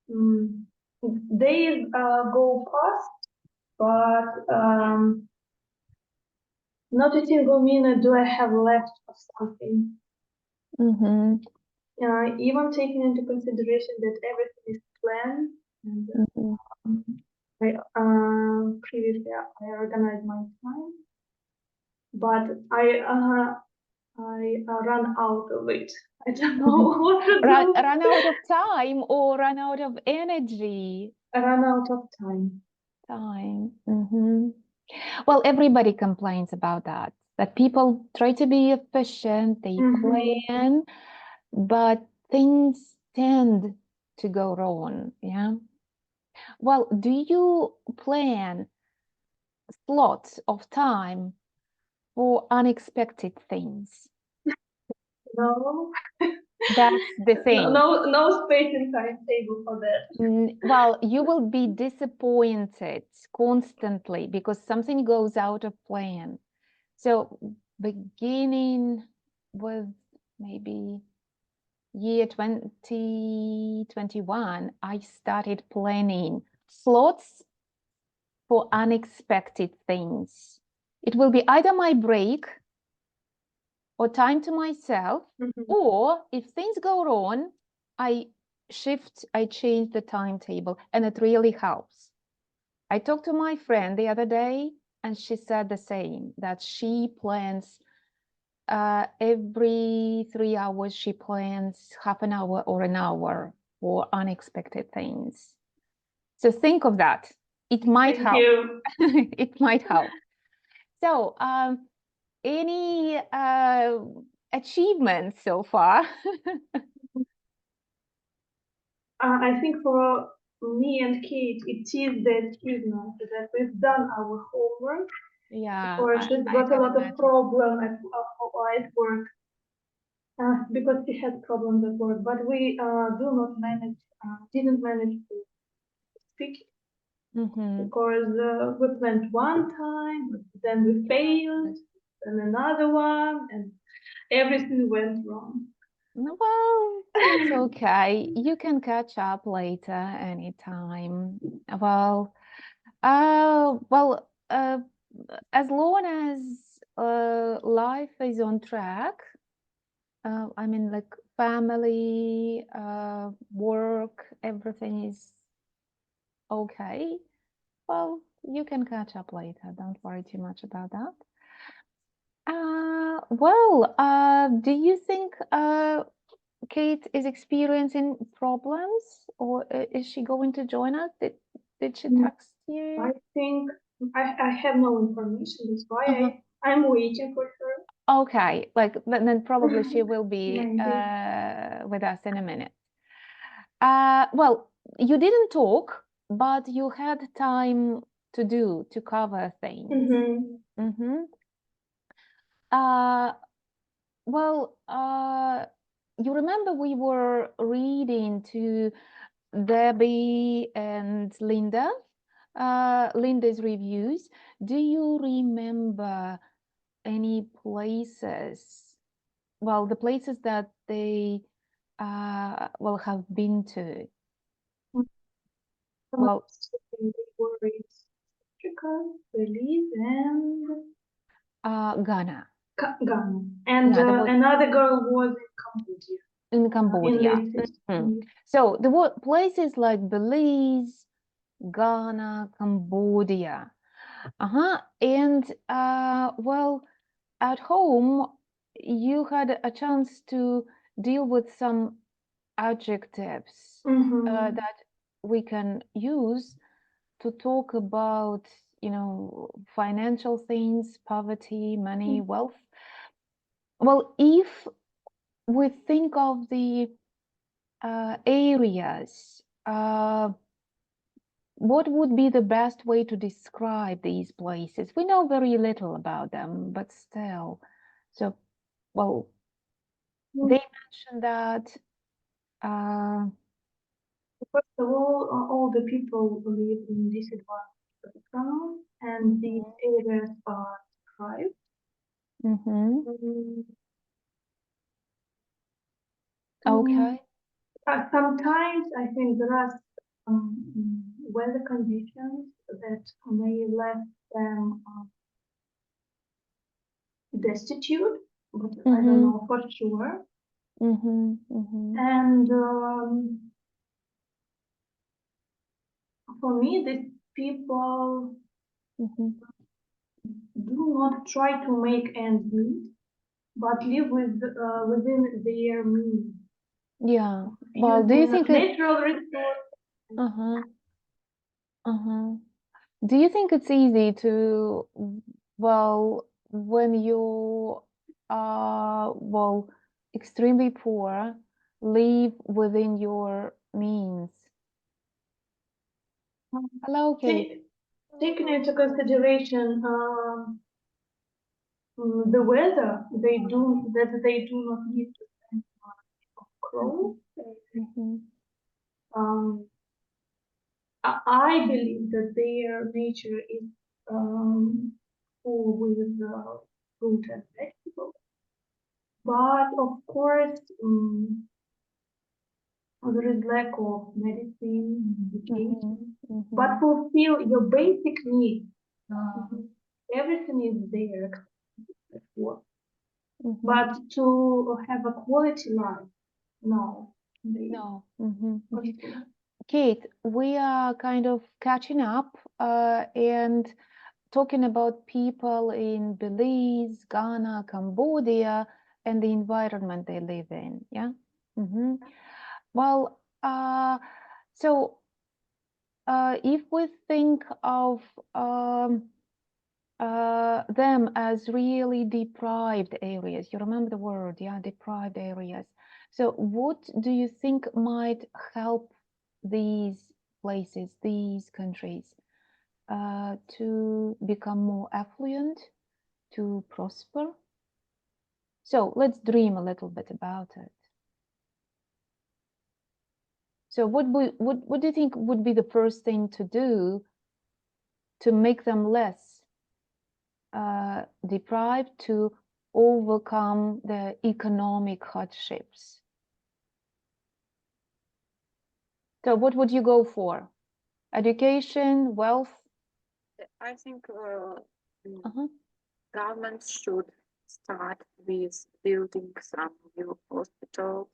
mm, days go past, but not a single minute do I have left of something. Mm-hmm. Even taking into consideration that everything is planned, and previously I organized my time, but I run out of it. I don't know what to Run, do. run out of time or run out of energy? I run out of time. Time. Well, everybody complains about that people try to be efficient, they plan, but things tend to go wrong. Yeah. Well, do you plan slots of time for unexpected things? No, That's the thing. no space in timetable for that. Well, you will be disappointed constantly because something goes out of plan. So beginning with maybe year 2021, I started planning slots for unexpected things. It will be either my break or time to myself, or if things go wrong, I change the timetable, and it really helps. I talked to my friend the other day, and she said the same, that she plans every 3 hours, she plans half an hour or an hour for unexpected things. So think of that. It might Thank help. you. It might help. So, any achievements so far? I think for me and Kate, it is the achievement that we've done our homework. Yeah, Or she's I got a can lot of imagine. problem at work because she had problems at work. But we didn't manage to speak because we planned one time, but then we failed, and another one, and everything went wrong. Well, that's okay. You can catch up later anytime. Well, as long as life is on track, I mean, like family, work, everything is okay. Well, you can catch up later. Don't worry too much about that. Do you think Kate is experiencing problems, or is she going to join us? Did she text you? I think I have no information. That's why Uh-huh. I'm waiting for her. Okay, like then probably she will be Maybe. with us in a minute. Well, you didn't talk, but you had time to cover things. Mm-hmm. Uh, you remember we were reading to Debbie and Linda, Linda's reviews. Do you remember any places? Well, the places that they have been to. Well, They were in Africa, Belize, and Ghana. Ghana. And Yeah, there was another girl was in Cambodia. in In Cambodia. latest. So there were places like Belize, Ghana, Cambodia. And at home, you had a chance to deal with some adjectives that we can use to talk about, financial things, poverty, money, wealth. Well, if we think of the areas, what would be the best way to describe these places? We know very little about them, but still. So, well, they mentioned that. First of all the people live in disadvantaged backgrounds, and these areas are described. Okay. Sometimes I think there are weather conditions that may left them destitute, but I don't know for sure. And for me, these people do not try to make ends meet, but live within their means. Yeah. Well, do you think natural resources? Do you think it's easy to, well, when you are, well, extremely poor, live within your means? Hello, Kate. Taking into consideration the weather, they do not need to spend much on clothes. I believe that their nature is full with fruit and vegetables, but of course there is lack of medicine, education, but fulfill your basic needs. Everything is there except work. But to have a quality life, no. No. Kate, we are kind of catching up and talking about people in Belize, Ghana, Cambodia, and the environment they live in. Yeah. Well, so if we think of them as really deprived areas, you remember the word, yeah, deprived areas. So what do you think might help these places, these countries, to become more affluent, to prosper? So let's dream a little bit about it. So what do you think would be the first thing to do to make them less deprived, to overcome the economic hardships? So what would you go for? Education, wealth? I think government should start with building some new hospitals,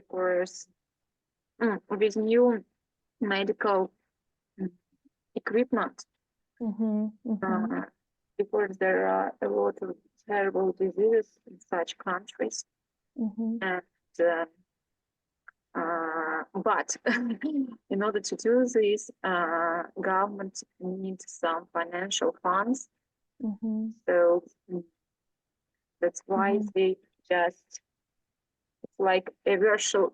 because with new medical equipment, because there are a lot of terrible diseases in such countries, and but in order to do this, government needs some financial funds. So that's why they just, it's like a virtual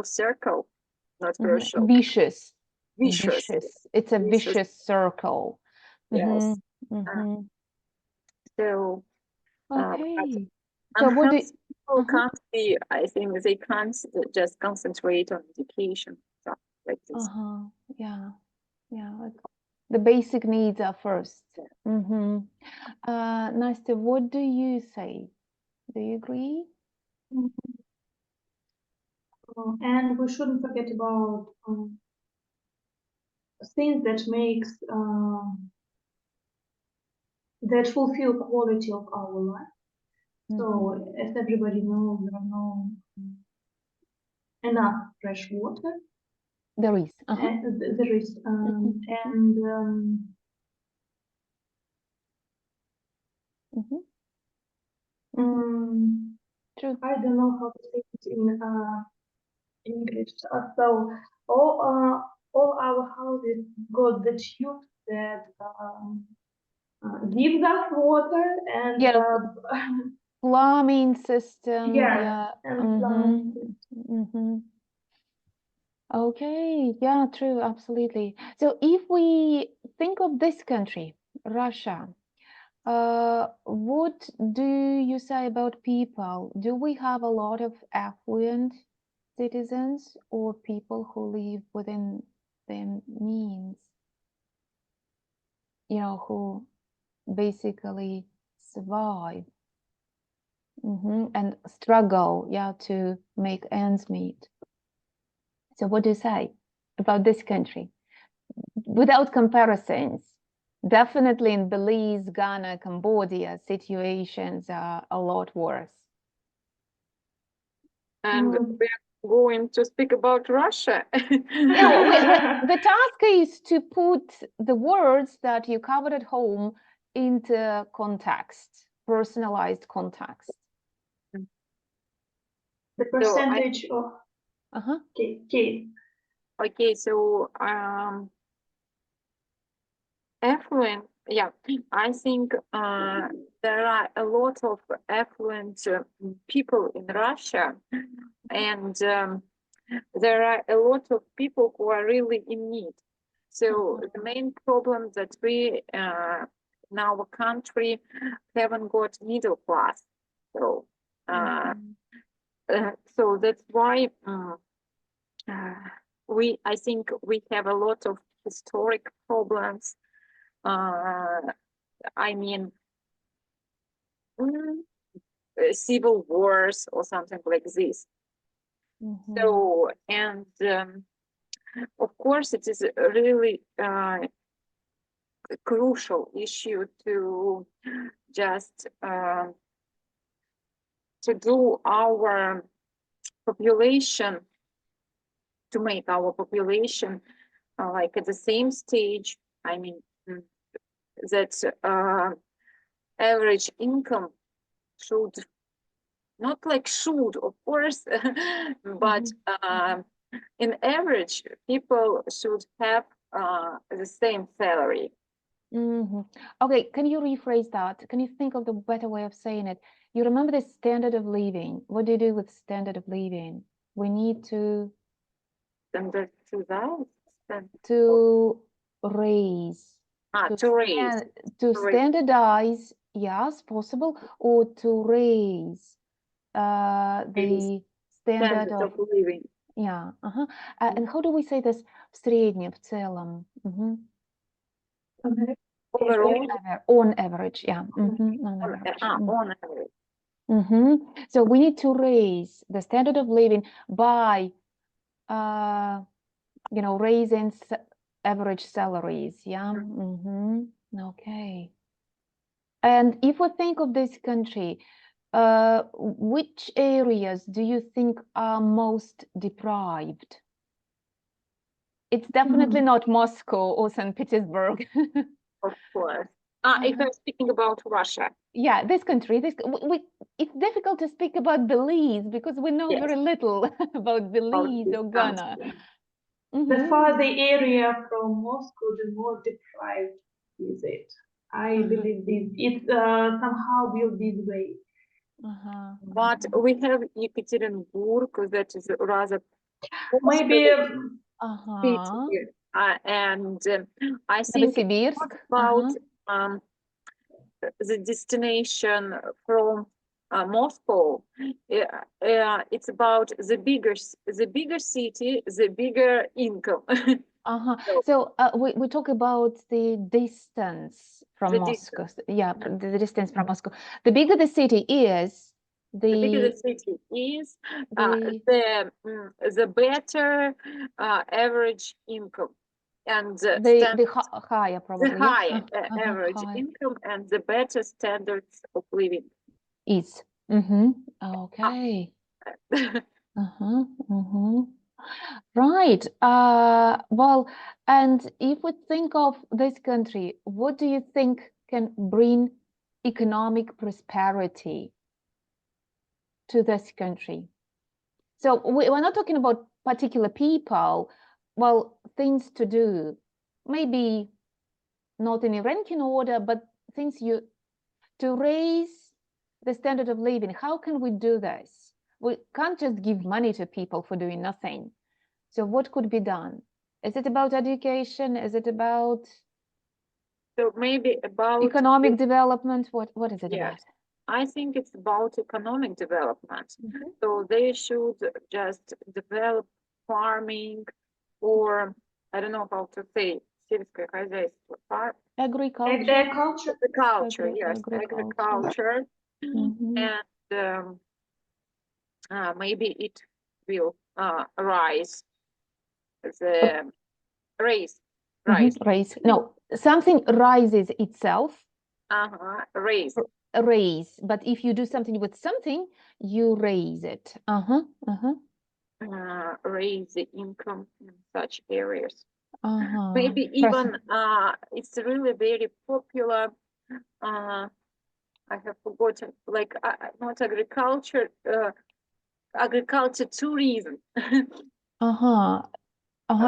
circle, not virtual. Vicious. Vicious. It's a vicious circle. Yes. So okay. So what do people can't be? I think they can't just concentrate on education, stuff like this. Yeah. The basic needs are first. Nastya, what do you say? Do you agree? And we shouldn't forget about things that makes that fulfill quality of our life. So as everybody knows, there are no enough fresh water. There is. There is, and True. I don't know how to say it in English. So all our houses got the tubes that gives us water and plumbing system. And plumbing. Okay, yeah, true, absolutely. So if we think of this country, Russia, what do you say about people? Do we have a lot of affluent citizens or people who live within their means? You know, who basically survive And struggle, yeah, to make ends meet. So what do you say about this country? Without comparisons, definitely in Belize, Ghana, Cambodia, situations are a lot worse. And we're going to speak about Russia. Yeah, the task is to put the words that you covered at home into context, personalized context. The percentage of Kate. Okay, so affluent, yeah, I think there are a lot of affluent people in Russia, and there are a lot of people who are really in need. So the main problem that we in our country haven't got middle class. So so that's why I think we have a lot of historic problems. I mean, civil wars or something like this. So, and of course, it is a really crucial issue to just to do our population, to make our population like at the same stage. I mean, that average income should, not like should, of course, but in average, people should have the same salary. Okay, can you rephrase that? Can you think of the better way of saying it? You remember the standard of living. What do you do with standard of living? We need to raise. To standardize, yes, possible, or to raise the standard of living. Yeah. And how do we say this в среднем, в целом? Overall, on average, yeah. On average. On average. So we need to raise the standard of living by, raising average salaries. Yeah. Okay. And if we think of this country, which areas do you think are most deprived? It's definitely not Moscow or St. Petersburg. Of course. If I'm speaking about Russia. Yeah, this country, it's difficult to speak about Belize because we know very little about Belize or Ghana. The farther the area from Moscow, the more deprived is it. I believe it somehow will be the way. But we have Yekaterinburg, that is rather maybe and I think about the destination from Moscow. It's about the bigger city, the bigger income. So we talk about the distance from Moscow. Yeah, the distance from Moscow. The bigger the city is, the bigger the city is, the better average income, and the higher probably. The higher average income and the better standards of living is. Okay. Right. Well, and if we think of this country, what do you think can bring economic prosperity to this country? So we're not talking about particular people, well, things to do, maybe not in a ranking order, but things to raise the standard of living. How can we do this? We can't just give money to people for doing nothing. So what could be done? Is it about education? Is it about maybe about economic development? What is it about? I think it's about economic development. So they should just develop farming, or I don't know how to say, сельское хозяйство, agriculture. Agriculture, yes, agriculture. And maybe it will rise. The raise. Raise. No, something rises itself. Raise. Raise. But if you do something with something, you raise it. Raise the income in such areas. Uh-huh. Maybe even it's really very popular. I have forgotten, like not agriculture, agriculture tourism.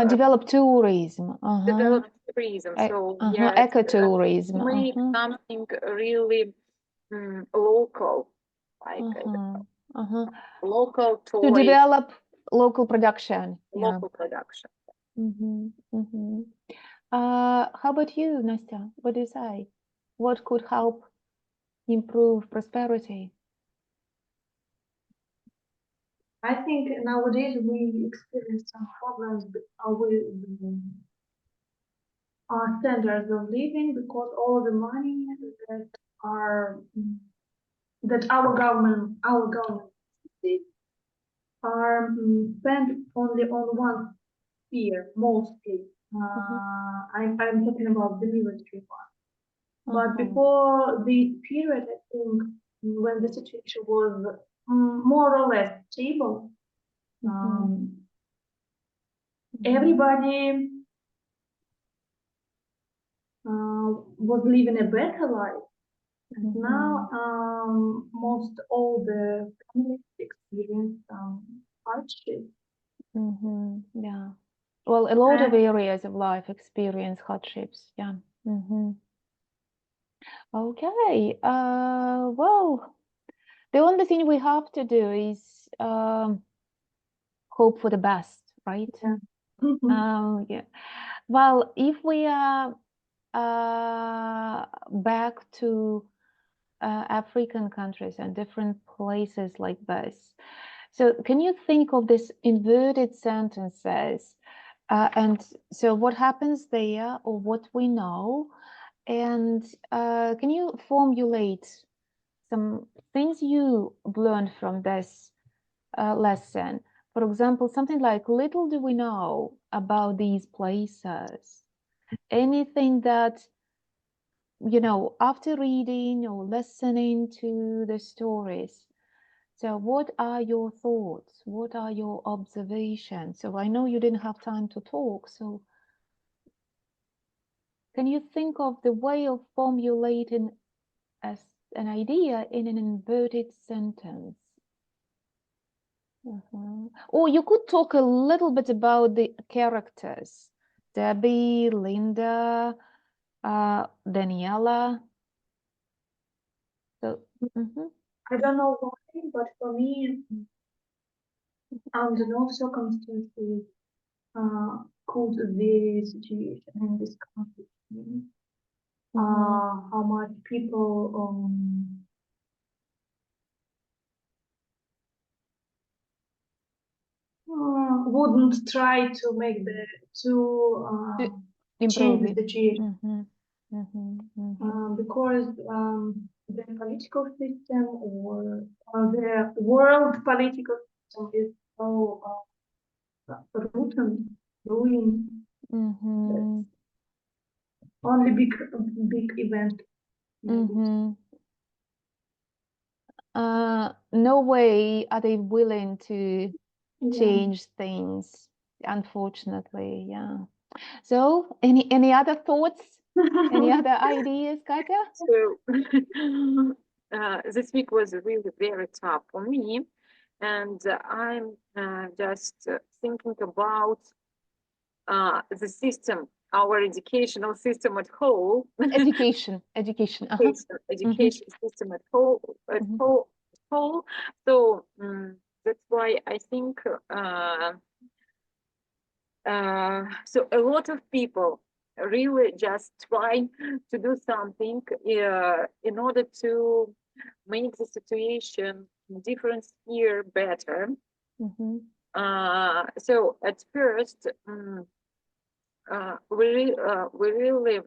Develop tourism. Develop tourism. So yeah, ecotourism. make something really local, like local toys. To develop local production. Local production. How about you, Nastya? What do you say? What could help improve prosperity? I think nowadays we experience some problems with our standards of living, because all the money that our government are spent only on one sphere, mostly. I'm talking about the military one. But before this period, I think, when the situation was more or less stable, everybody was living a better life. And now most all the families experience hardship. Yeah. Well, a lot of areas of life experience hardships. Yeah. Okay. Well, the only thing we have to do is hope for the best, right? Yeah. Yeah. Well, if we are back to African countries and different places like this, so can you think of this inverted sentences? And so what happens there, or what we know, and can you formulate some things you learned from this lesson? For example, something like, little do we know about these places. Anything that, you know, after reading or listening to the stories. So what are your thoughts? What are your observations? So I know you didn't have time to talk, so can you think of the way of formulating as an idea in an inverted sentence? Or you could talk a little bit about the characters. Debbie, Linda, Daniela. So, I don't know why, but for me, under no circumstances could the situation in this country change. How much people wouldn't try to make change the situation. Because the political system or the world political system is so rotten, ruined. Only big event. No way are they willing to change things, unfortunately. Yeah. So any other thoughts? Any other ideas, Katya? So this week was really very tough for me, and I'm just thinking about the system, our educational system at whole. Education. Education system at whole. So that's why I think so a lot of people really just try to do something in order to make the situation in different sphere better. So at first, we really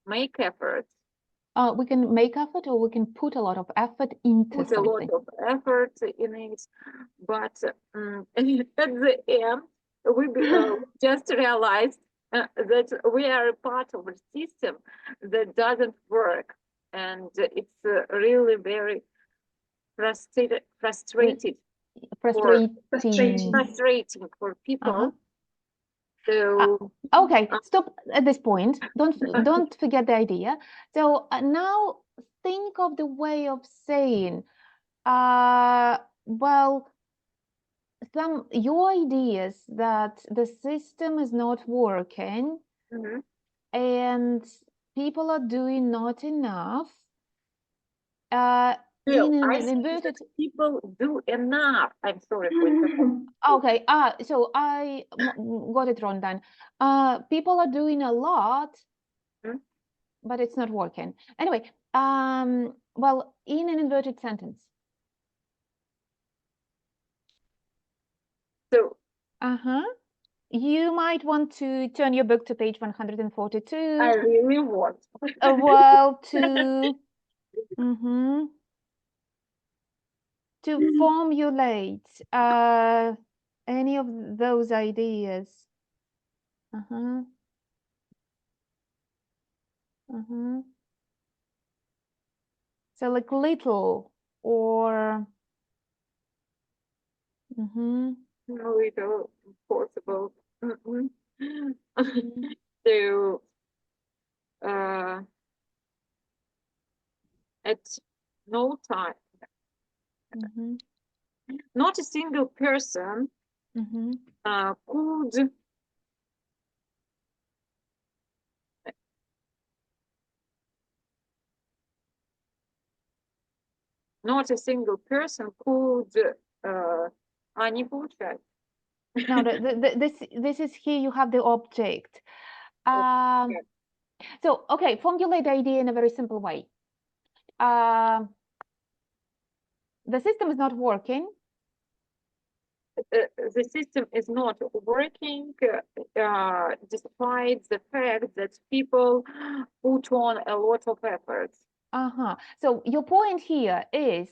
make efforts We can make effort, or we can put a lot of effort into put a lot something. of effort in it, but at the end, we just realized that we are a part of a system that doesn't work, and it's really very frustrated Frustrating. frustrating for people. So okay, stop at this point. Don't forget the idea. So now think of the way of saying, well, your ideas that the system is not working and people are doing not enough. In an inverted, people do enough. I'm sorry for that. Okay, so I got it wrong then. People are doing a lot, but it's not working. Anyway, well, in an inverted sentence. So, you might want to turn your book to page 142. I really want. Well, to formulate any of those ideas. So like little or Little possible. So at no time, not a single person could not a single person could не получать. No, this is here you have the object. So, okay, formulate the idea in a very simple way. The system is not working. The system is not working despite the fact that people put on a lot of efforts. So your point here is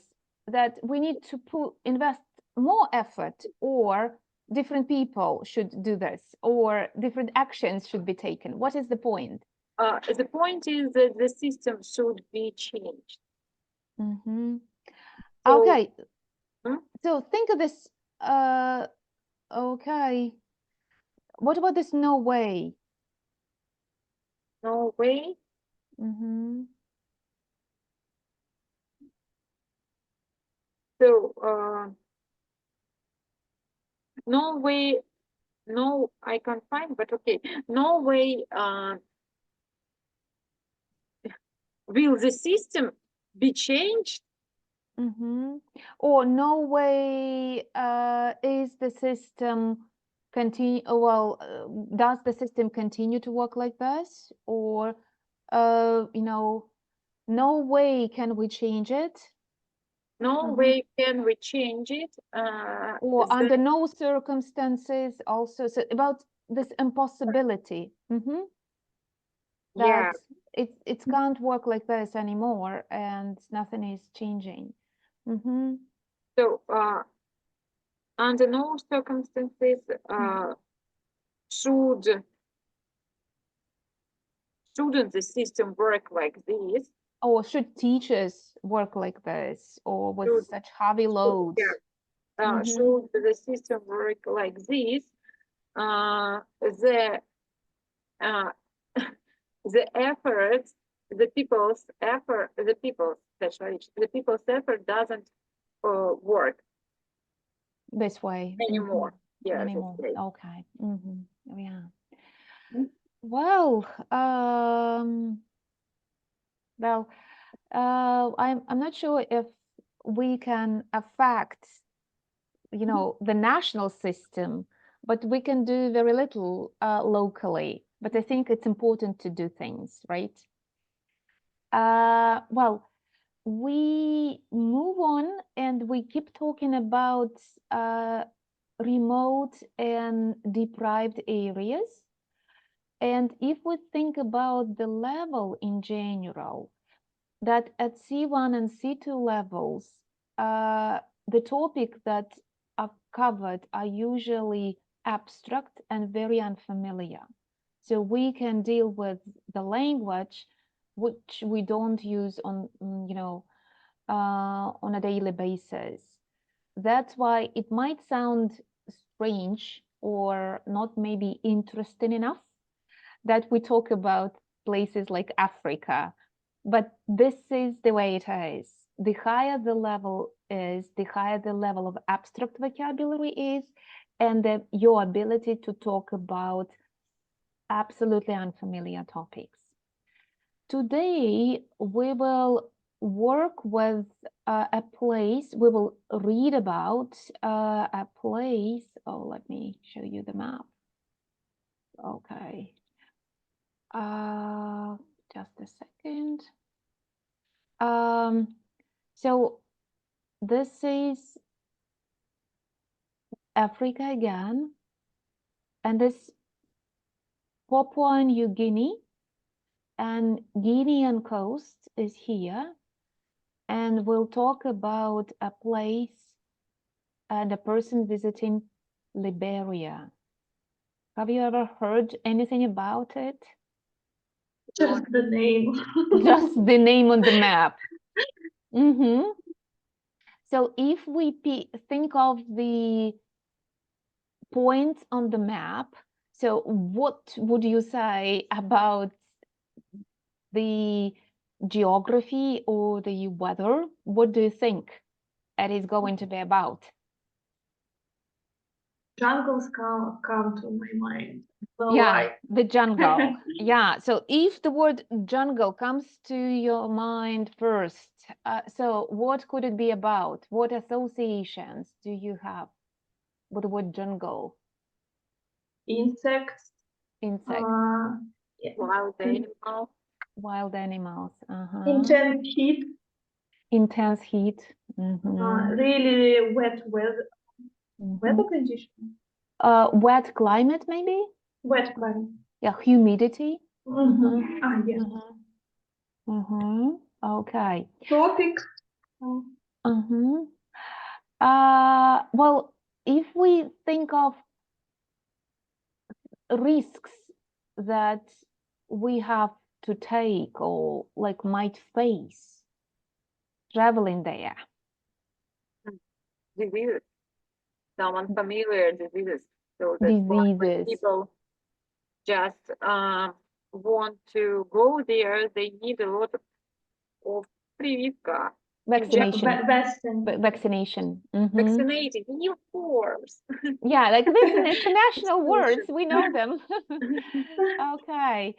that we need to invest more effort, or different people should do this, or different actions should be taken. What is the point? The point is that the system should be changed. So, okay. So think of this. Okay. What about this no way? No way? So, no way, no, I can't find, but okay. No way will the system be changed? Or no way is the system continue, well, does the system continue to work like this? Or, you know, no way can we change it? No way can we change it. Or under no circumstances also, so about this impossibility. Yeah. That it can't work like this anymore and nothing is changing. So under no circumstances shouldn't the system work like this? Or should teachers work like this, or with such heavy loads? Should the system work like this? The efforts, the people's effort doesn't work this way anymore. Yeah, anymore. This way. Okay. Yeah. Well, I'm not sure if we can affect, you know, the national system, but we can do very little locally. But I think it's important to do things, right? Well, we move on and we keep talking about remote and deprived areas. And if we think about the level in general, that at C1 and C2 levels, the topics that are covered are usually abstract and very unfamiliar. So we can deal with the language which we don't use on, on a daily basis. That's why it might sound strange or not maybe interesting enough that we talk about places like Africa, but this is the way it is. The higher the level is, the higher the level of abstract vocabulary is, and your ability to talk about absolutely unfamiliar topics. Today, we will work with a place, we will read about a place. Oh, let me show you the map. Okay. Just a second. So this is Africa again, and this Papua New Guinea and Guinean coast is here, and we'll talk about a place and a person visiting Liberia. Have you ever heard anything about it? Just the name. Just the name on the map. So if we think of the points on the map, so what would you say about the geography or the weather? What do you think it is going to be about? Jungles come to my mind. So Yeah, the jungle. Yeah, so if the word jungle comes to your mind first, so what could it be about? What associations do you have with the word jungle? Insects. Insects. Yeah. Wild animals. Wild animals. Intense heat. Intense heat. Really wet weather. Weather conditions. Wet climate, maybe? Wet climate. Yeah, humidity. Yes. Okay. Tropics. Well, if we think of risks that we have to take or like might face traveling there. Diseases. Some unfamiliar diseases. So that's why when Diseases. people just want to go there, they need a lot of прививка. Vaccination. Vaccine. Vaccination. Vaccinated, of course. Yeah, like this is international words, we know them. Okay.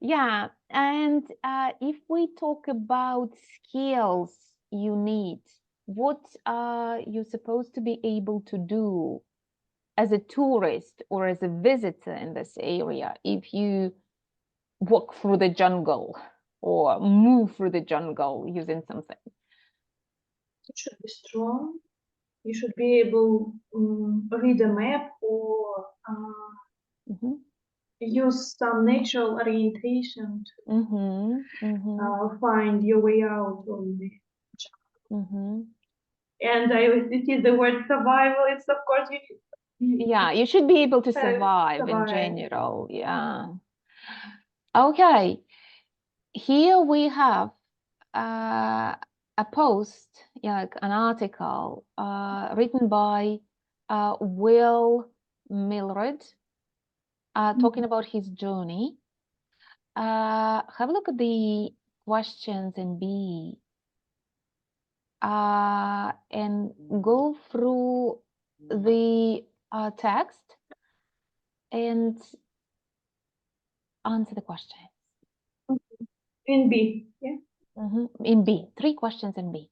Yeah, and if we talk about skills you need, what are you supposed to be able to do as a tourist or as a visitor in this area if you walk through the jungle or move through the jungle using something? You should be strong. You should be able read a map or use some natural orientation to find your way out of the jungle. And I was thinking the word survival. It's of course yeah, you should be able to survive in general. Yeah. Okay. Here we have a post, like an article written by Will Milred, talking about his journey. Have a look at the questions in B and go through the text and answer the questions. In B, yeah? In B, 3 questions in B.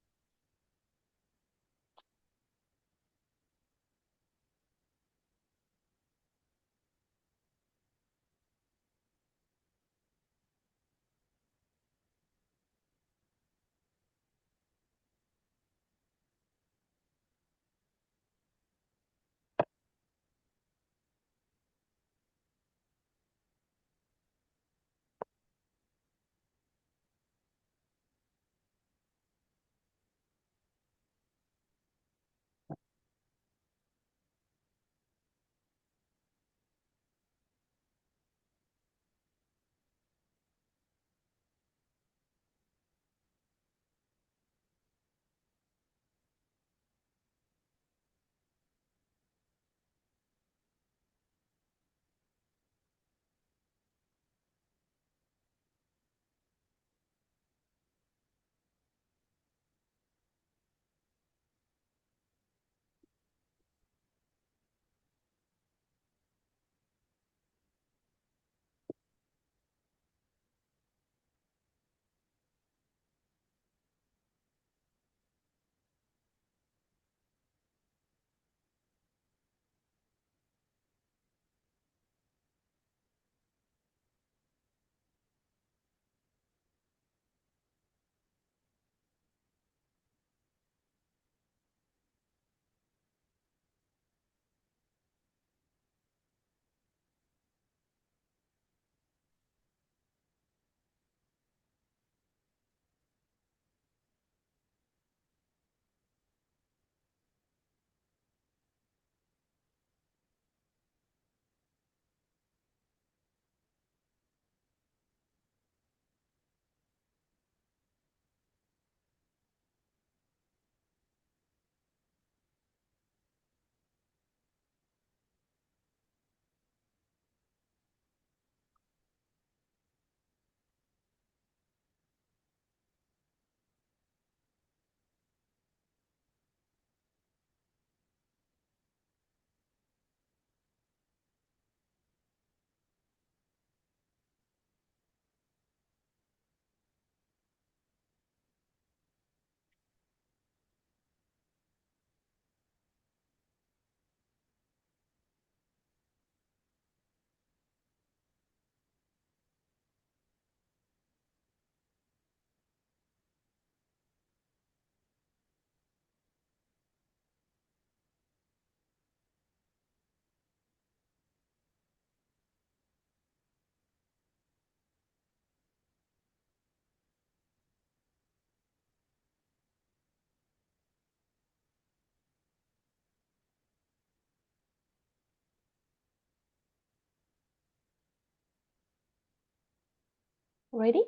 Ready?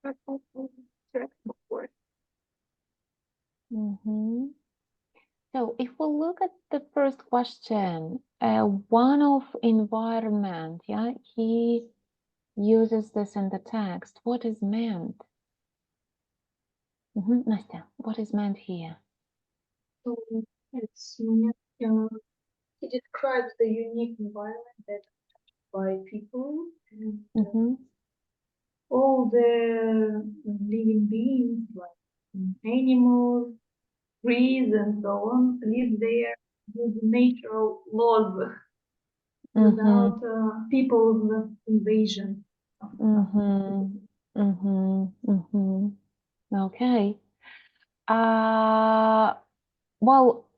Check, of course. So if we look at the first question, one of environment, yeah, he uses this in the text. What is meant? Nastya, what is meant here? So it's he describes the unique environment that by people and all the living beings like animals, trees, and so on live there with natural laws without people's invasion. Okay. Well,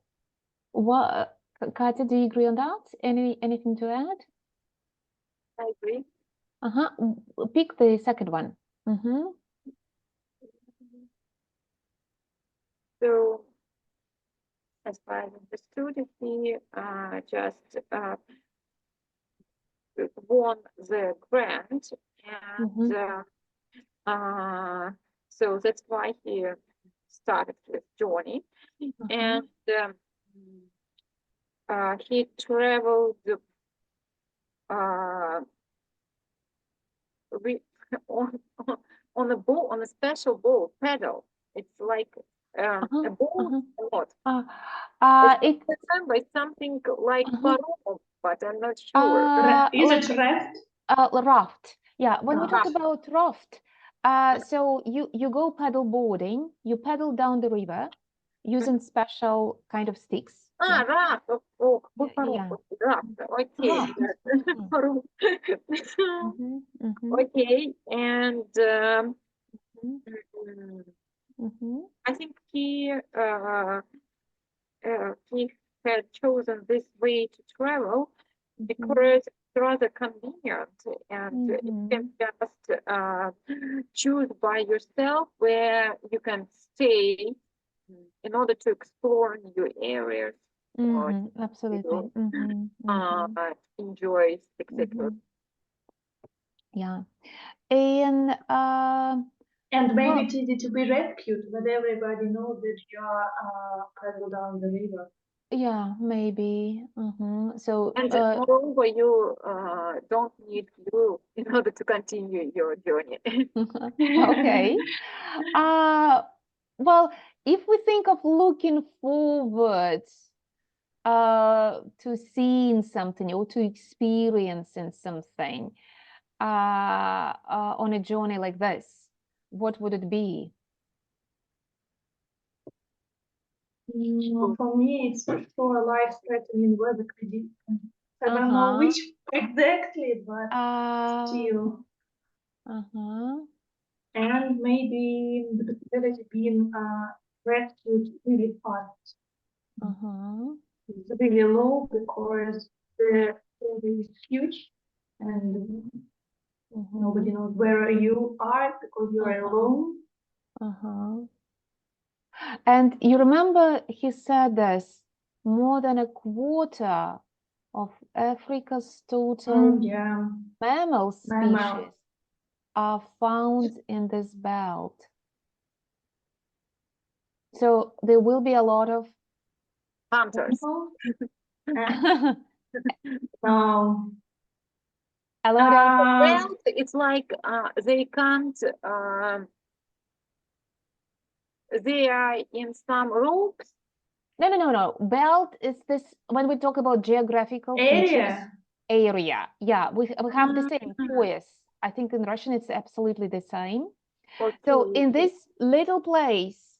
what, Katya, do you agree on that? Anything to add? I agree. Pick the second one. So, as far as I understood, he just won the grant, and so that's why he started with Johnny, and he traveled on a boat, on a special boat, paddle. It's like a boat. It Remember, it's something like parole, but I'm not sure. Is like it raft? raft. Yeah, when we talk Raft. about raft, so you go paddle boarding, you paddle down the river using special kind of sticks. Yeah. Raft. Yeah. Raft. Okay. Raft. Parole. Okay, and I think he had chosen this way to travel because it's rather convenient, and you can just choose by yourself where you can stay in order to explore new areas or Absolutely. enjoy, etc. Yeah. And maybe well, it's easy to be rescued, but everybody knows that you are paddle down the river. yeah, maybe. So And moreover, you don't need glue in order to continue your journey. okay. Well, if we think of looking forward to seeing something or to experiencing something on a journey like this, what would it be? For me, it's for sure life-threatening weather conditions. I don't know which exactly, but still. And maybe the possibility being rescued really fast. It's really low because the field is huge and nobody knows where you are because you are alone. And you remember he said this, more than a quarter of Africa's total mammal species are found in this belt. So there will be a lot of hunters. A lot of belt, it's like they can't they are in some ropes. No. Belt is this when we talk about geographical features. Area. Yeah, we have the same poяс. I think in Russian it's absolutely the same. So in this little place,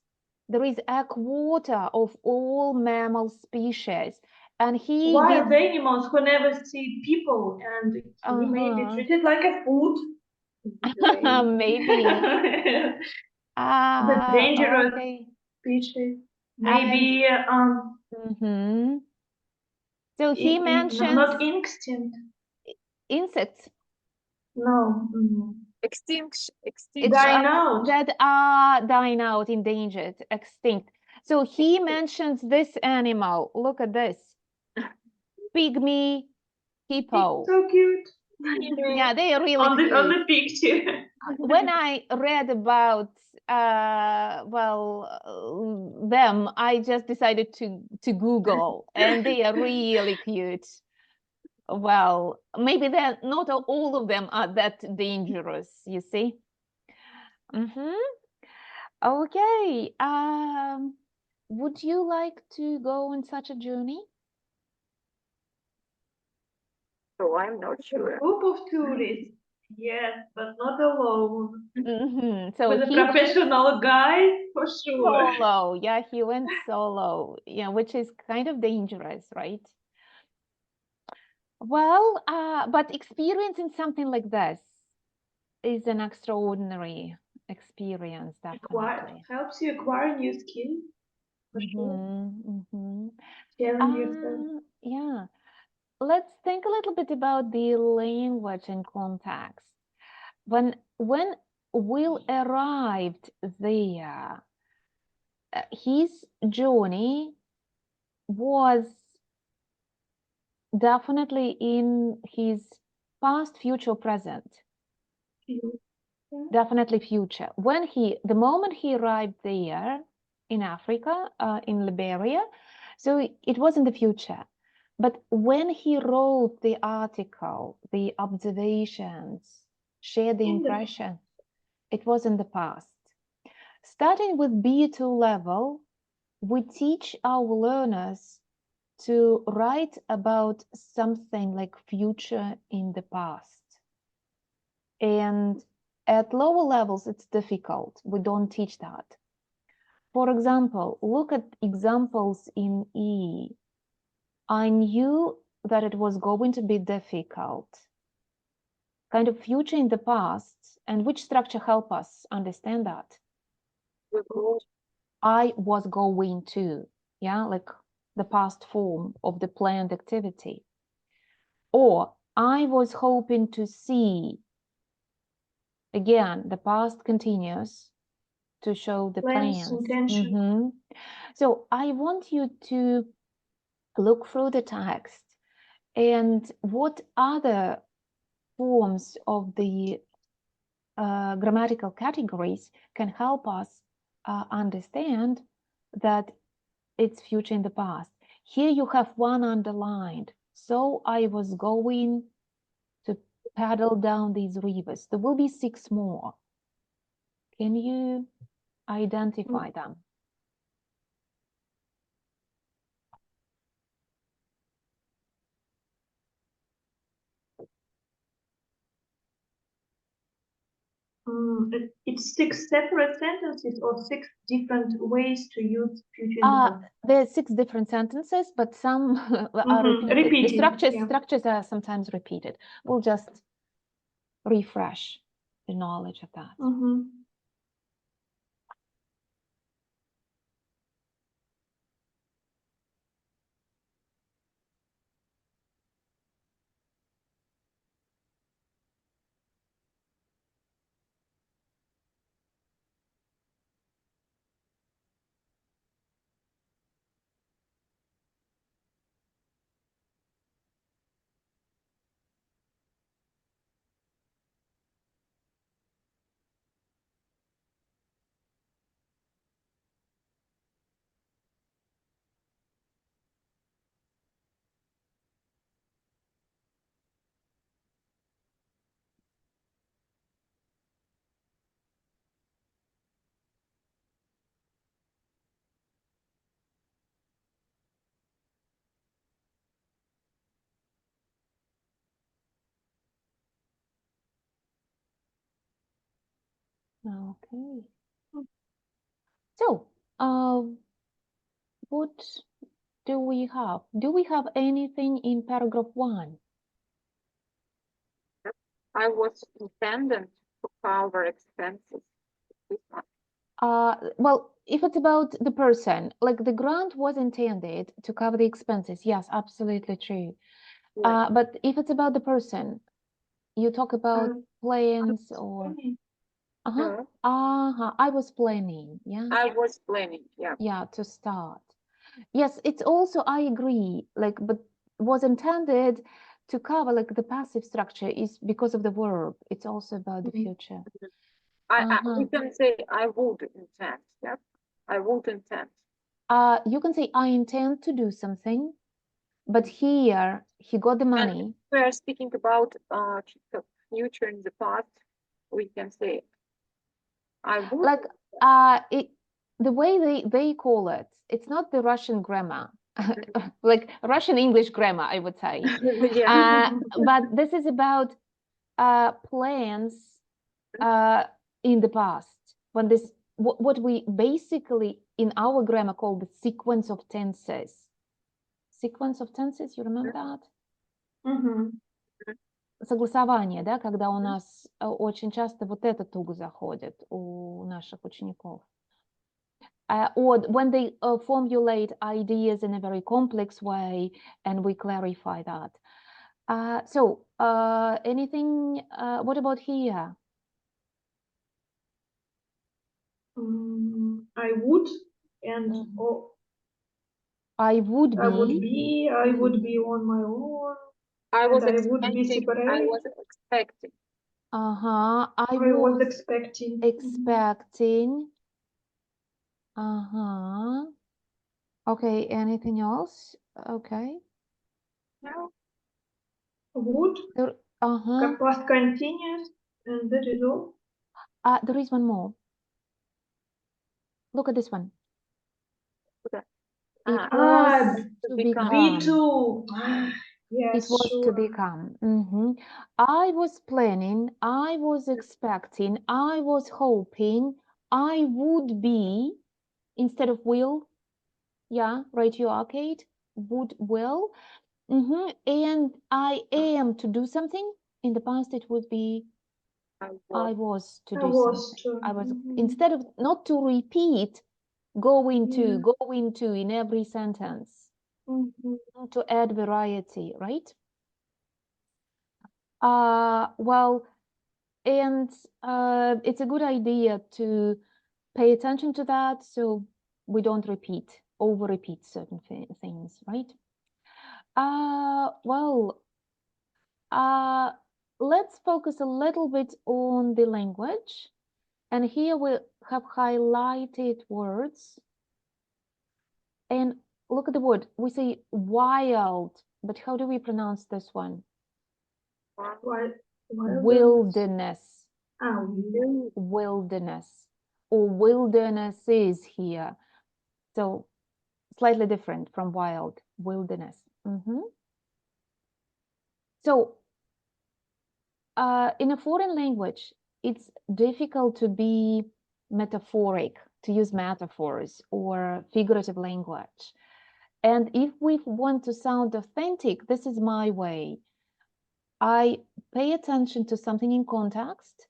there is a quarter of all mammal species. And wild animals who never see people and may be treated like a food. Maybe. The dangerous species. Maybe so he mentions not extinct. Insects. No. Extinct. Dying out. That are dying out, endangered, extinct. So he mentions this animal. Look at this. Pygmy hippo. So cute. Yeah, they are really on cute. the picture. When I read about them, I just decided to Google, and they are really cute. Well, maybe they're not all of them are that dangerous, you see. Okay. Would you like to go on such a journey? So I'm not A sure. group of tourists, yes, but not alone. So With a he went professional guide, for sure. solo. Yeah, he went solo. Yeah, which is kind of dangerous, right? Well, but experiencing something like this is an extraordinary experience, definitely. Helps you acquire new skills, for sure. Sharing yourself. Yeah. Let's think a little bit about the language and context. When Will arrived there, his journey was definitely in his past, future, present. Definitely future. The moment he arrived there in Africa, in Liberia, so it was in the future. But when he wrote the article, the observations, shared the impression, it was in the past. Starting with B2 level, we teach our learners to write about something like future in the past. And at lower levels, it's difficult. We don't teach that. For example, look at examples in E. I knew that it was going to be difficult. Kind of future in the past. And which structure help us understand that? I was going to, yeah, like the past form of the planned activity. Or I was hoping to see. Again, the past continues to show the plans. Intention. So I want you to look through the text and what other forms of the grammatical categories can help us understand that it's future in the past. Here you have one underlined. So I was going to paddle down these rivers. There will be 6 more. Can you identify them? It's 6 separate sentences or 6 different ways to use future in the past. There are 6 different sentences, but some are repeated. The structures are sometimes repeated. We'll just refresh the knowledge of that. Okay. So, what do we have? Do we have anything in paragraph 1? I was intended to cover expenses. Well, if it's about the person, like the grant was intended to cover the expenses, yes, absolutely true. Yeah. But if it's about the person, you talk about plans or I was planning, yeah. I was planning, yeah. Yeah, to start. Yes, it's also, I agree, like, but was intended to cover like the passive structure is because of the verb. It's also about the Mhm. future. We can say I would intend. Yeah, I would intend. You can say I intend to do something, but here he got the money. We are speaking about future in the past. We can say I would. Like the way they call it, it's not the Russian grammar, like Russian English grammar, I would say. Yeah. But this is about plans in the past, when this what we basically in our grammar call the sequence of tenses. Sequence of tenses, you remember that? Мгм. Согласование, да, когда у нас очень часто вот это туго заходит у наших учеников. Or when they formulate ideas in a very complex way and we clarify that. So anything, what about here? I would and Mhm. oh, I would I would be. be on my own. I was And I would be expecting. I separate. was expecting. I I was was expecting. expecting. Okay, anything else? Okay. No. Would, past continuous, and that is all. There is one more. Look at this one. Okay. It was to to become. Me become. too. Yes, It was to sure. become. I was planning, I was expecting, I was hoping, I would be, instead of will. Yeah, right, you arcade. Would, will. And I am to do something. In the past, it would be I was to I do was something. too. I was, instead of not to repeat, go into in every sentence to add variety, right? Well, and it's a good idea to pay attention to that so we don't over repeat certain things, right? Well, let's focus a little bit on the language. And here we have highlighted words. And look at the word. We say wild, but how do we pronounce this one? Wilderness. Wilderness. Or wildernesses here. So slightly different from wild. Wilderness. So in a foreign language, it's difficult to be metaphoric, to use metaphors or figurative language. And if we want to sound authentic, this is my way. I pay attention to something in context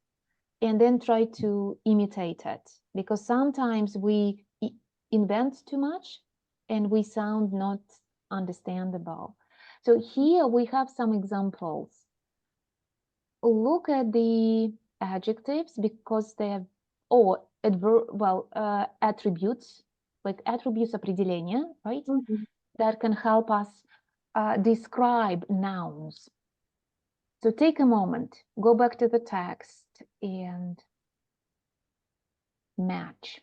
and then try to imitate it, because sometimes we invent too much and we sound not understandable. So here we have some examples. Look at the adjectives, because they're attributes, like attributes определения, right? That can help us describe nouns. So take a moment, go back to the text and match.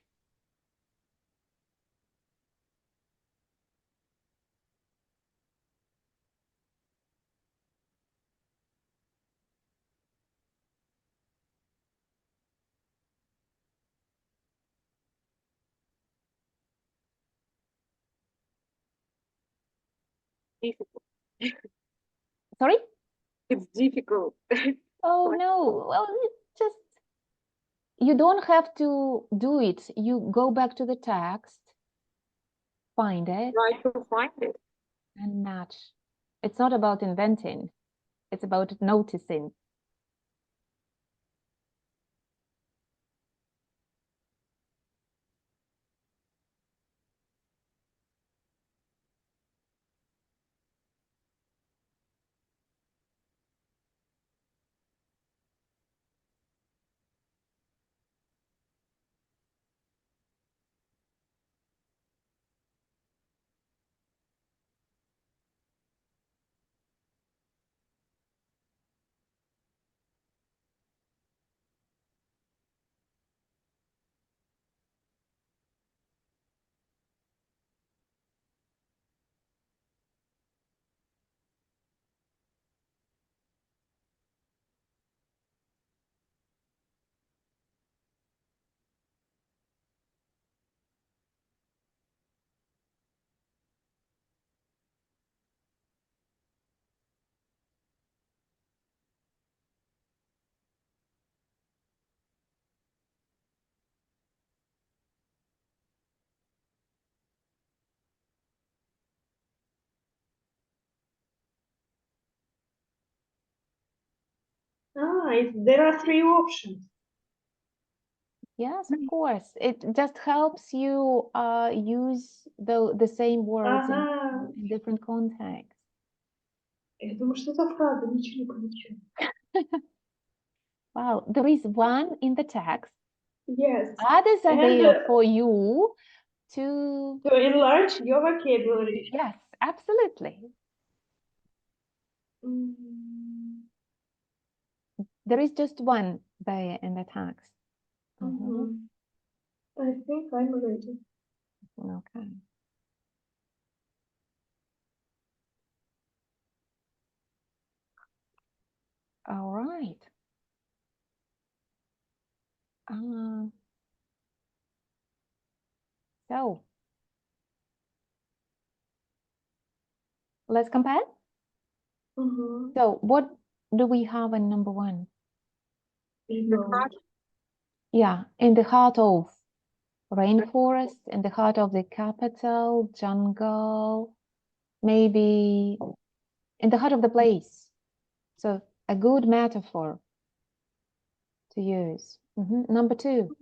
Difficult. Sorry? It's difficult. Oh no, well, just, you don't have to do it. You go back to the text, find it. Try to find it. And match. It's not about inventing, it's about noticing. There are three options. Yes, of course. It just helps you use the same words Ага. in different contexts. Я думаю, что это фраза, ничего не получилось. Wow, there is one in the text. Yes. Others are And there for you to. to enlarge your vocabulary. Yes, absolutely. Mm, There is just one there in the text. Mhm. I think I'm ready. Okay. All right. So let's compare. So what do we have in number one? Remote. Yeah, in the heart of rainforest, in the heart of the capital, jungle, maybe in the heart of the place. So a good metaphor to use. Number two,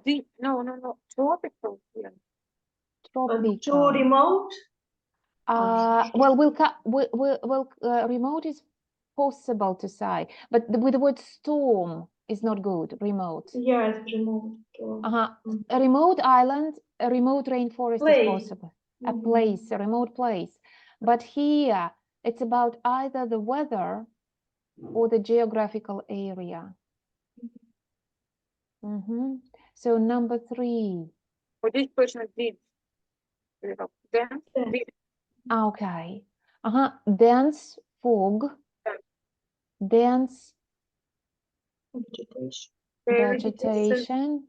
Deep. No. Tropical. Yeah. tropical. Too remote. Well, remote is possible to say, but with the word storm is not good. Remote. Yes, remote. A remote island, a remote rainforest is Place. possible. A place, a remote place. But here, it's about either the weather or the geographical area. So number three. For this person, deep. Then deep. Okay. Dense fog. Dense vegetation.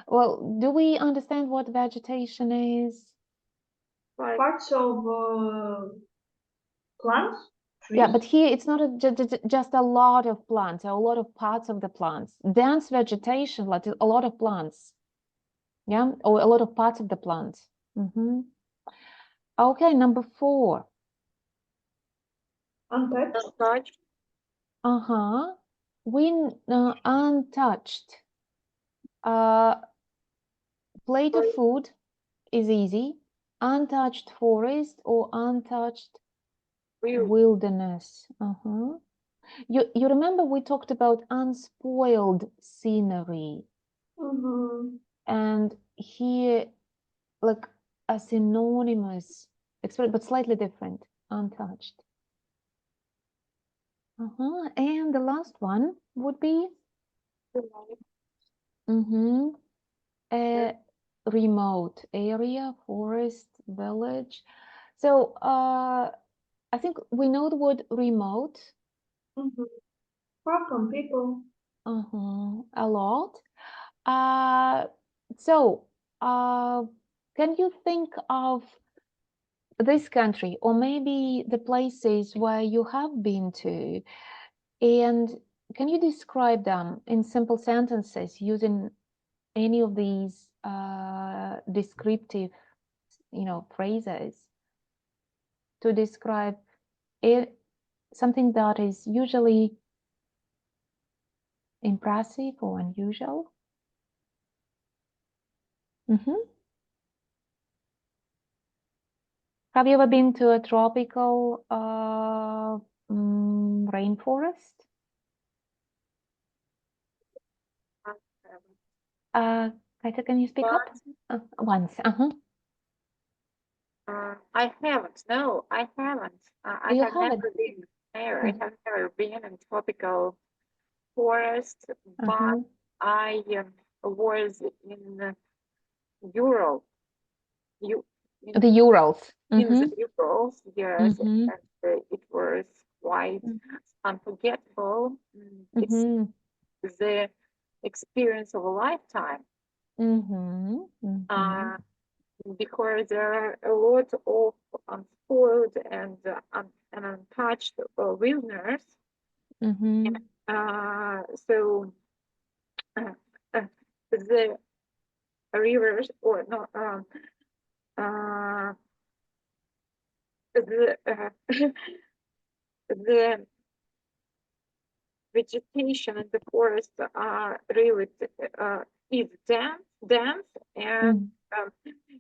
Well, do we understand what vegetation is? Parts of plants. Trees. Yeah, but here it's not just a lot of plants, a lot of parts of the plants. Dense vegetation, like a lot of plants. Yeah, or a lot of parts of the plants. Okay, number four. Untouched. Untouched. Plate of food is easy. Untouched forest or untouched wilderness. You remember we talked about unspoiled scenery. And here, like a synonymous expression, but slightly different, untouched. And the last one would be a remote area, forest, village. So I think we know the word remote. Far from people. A lot. Can you think of this country or maybe the places where you have been to, and can you describe them in simple sentences using any of these descriptive, phrases to describe something that is usually impressive or unusual? Have you ever been to a tropical rainforest? Kaita, can you speak up? Once. I haven't. No, I haven't. I You have haven't? never been there. I have never been in tropical forest, but I was in Europe. The Urals. In the Urals, yes, and it was quite unforgettable. It's the experience of a lifetime. Because there are a lot of unspoiled and untouched wilderness. So the rivers or no the vegetation in the forest are really is dense, and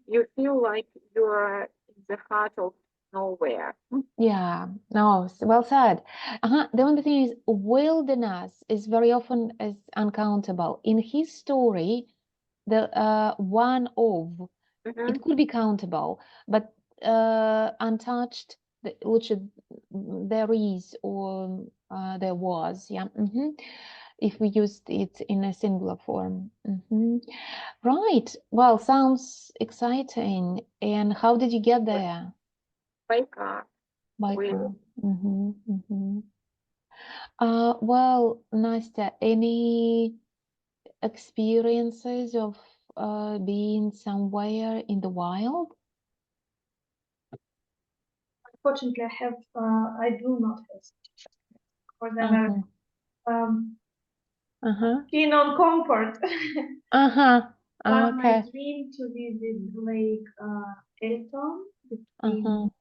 you feel like you're in the heart of nowhere. Yeah, no, well said. The only thing is, wilderness is very often is uncountable. In his story, the one of it could be countable, but untouched, which there is or there was, yeah. If we used it in a singular form. Right. Well, sounds exciting. And how did you get there? By car. By We- car. Well, Nastya, any experiences of being somewhere in the wild? Unfortunately, I do not have such because I'm keen on comfort. But my Okay. dream to visit Lake Elton between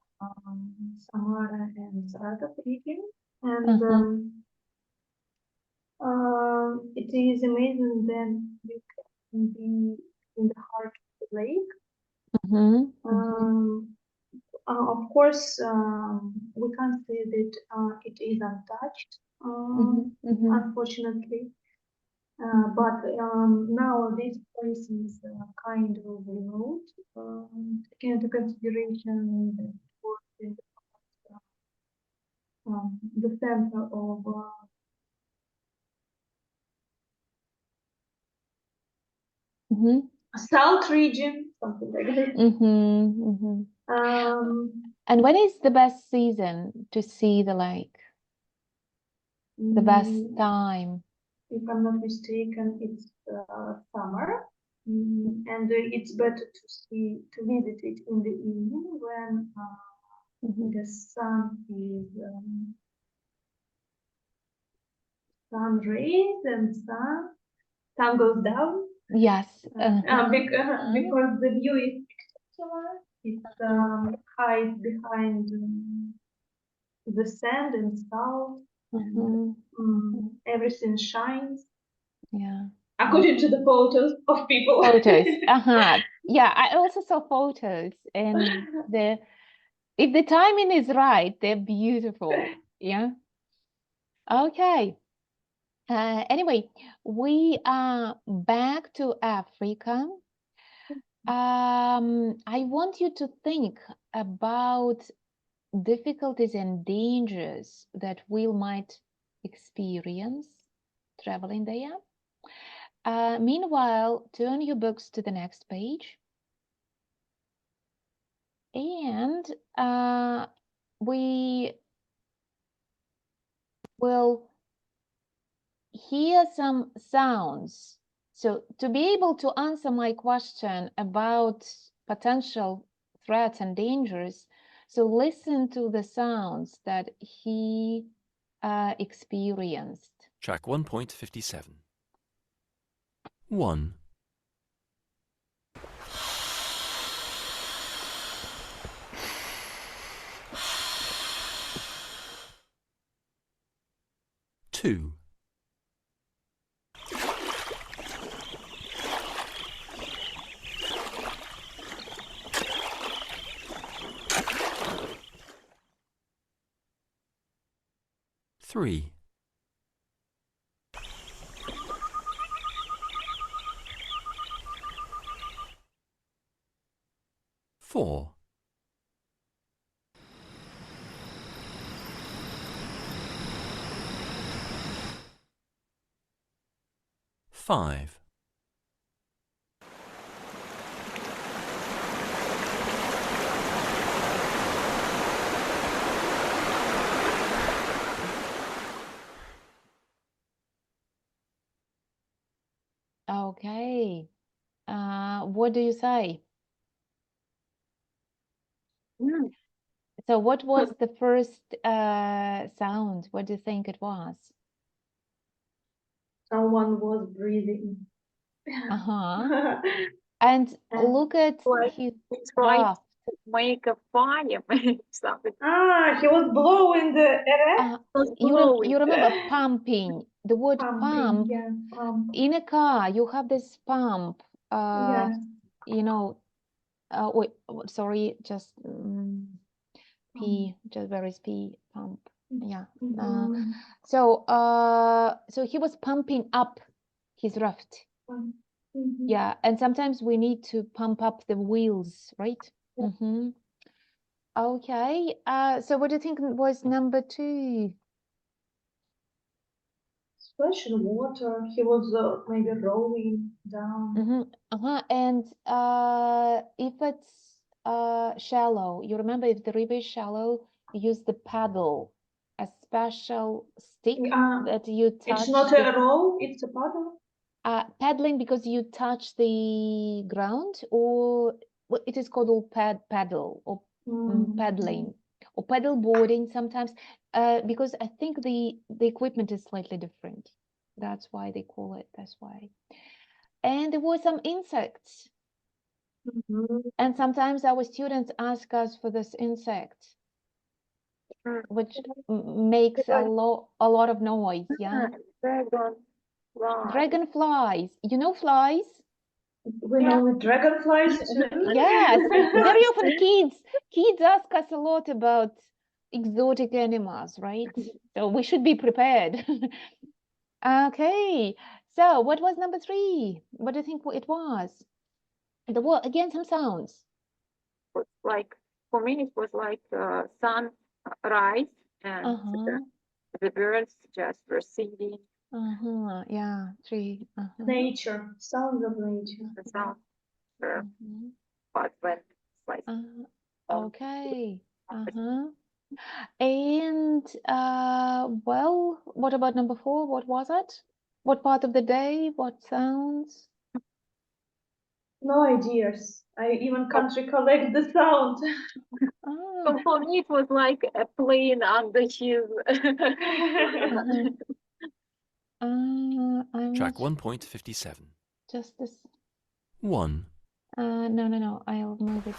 Samara and Saratov region, and it is amazing that you can be in the heart of the lake. Of course, we can't say that it is untouched, unfortunately. But now this place is kind of remote, taking into consideration that it was in the center of South region, something like that. And when is the best season to see the lake? The best time? If I'm not mistaken, it's summer, and it's better to visit it in the evening when the sun is sun rays and sun goes down. Yes. Because the view is spectacular. It hides behind the sand and salt. Everything shines. Yeah. According to the photos of people. Photos. Yeah, I also saw photos, and if the timing is right, they're beautiful. Yeah. Okay. Anyway, we are back to Africa. I want you to think about difficulties and dangers that we might experience traveling there. Meanwhile, turn your books to the next page. And we will hear some sounds. So to be able to answer my question about potential threats and dangers, so listen to the sounds that he experienced. Track 1.57. 1. Two. 3. 4. 5. Okay. What do you say? So what was the first sound? What do you think it was? Someone was breathing. And look at Like his it's right. craft. make a fire, something. Ah, he was blowing the air. Was You blowing. remember pumping, the word Pumping, pump. yeah, pump. In a car, you have this pump, Yeah. you know, wait, sorry, just P, just where is P, pump, yeah. Mhm. So he was pumping up his raft. Mhm. Yeah, and sometimes we need to pump up the wheels, right? Yeah. Okay, so what do you think was number 2? Splashing water. He was maybe rolling down. And if it's shallow, you remember if the river is shallow, you use the paddle, a special stick that you touch. It's not a roll, it's a paddle. Paddling because you touch the ground, or well, it is called paddle or paddling or paddle boarding sometimes, because I think the equipment is slightly different. That's why they call it. That's why. And there were some insects. And sometimes our students ask us for this insect, which makes a lot of noise. Yeah. Dragonflies. You know flies? We know dragonflies too. Yes. Very often kids ask us a lot about exotic animals, right? So we should be prepared. Okay. So what was number 3? What do you think it was? There were again some sounds. Was like, for me, it was like sunrise and the birds just proceeding. Yeah, 3. Nature, sounds of nature. The sound, but when it's like, Okay. And well, what about number 4? What was it? What part of the day? What sounds? No ideas. I even can't recollect the sound. so for me, it was like a plane under his. I'm Track not 1.57. just this. 1. No. I'll move it.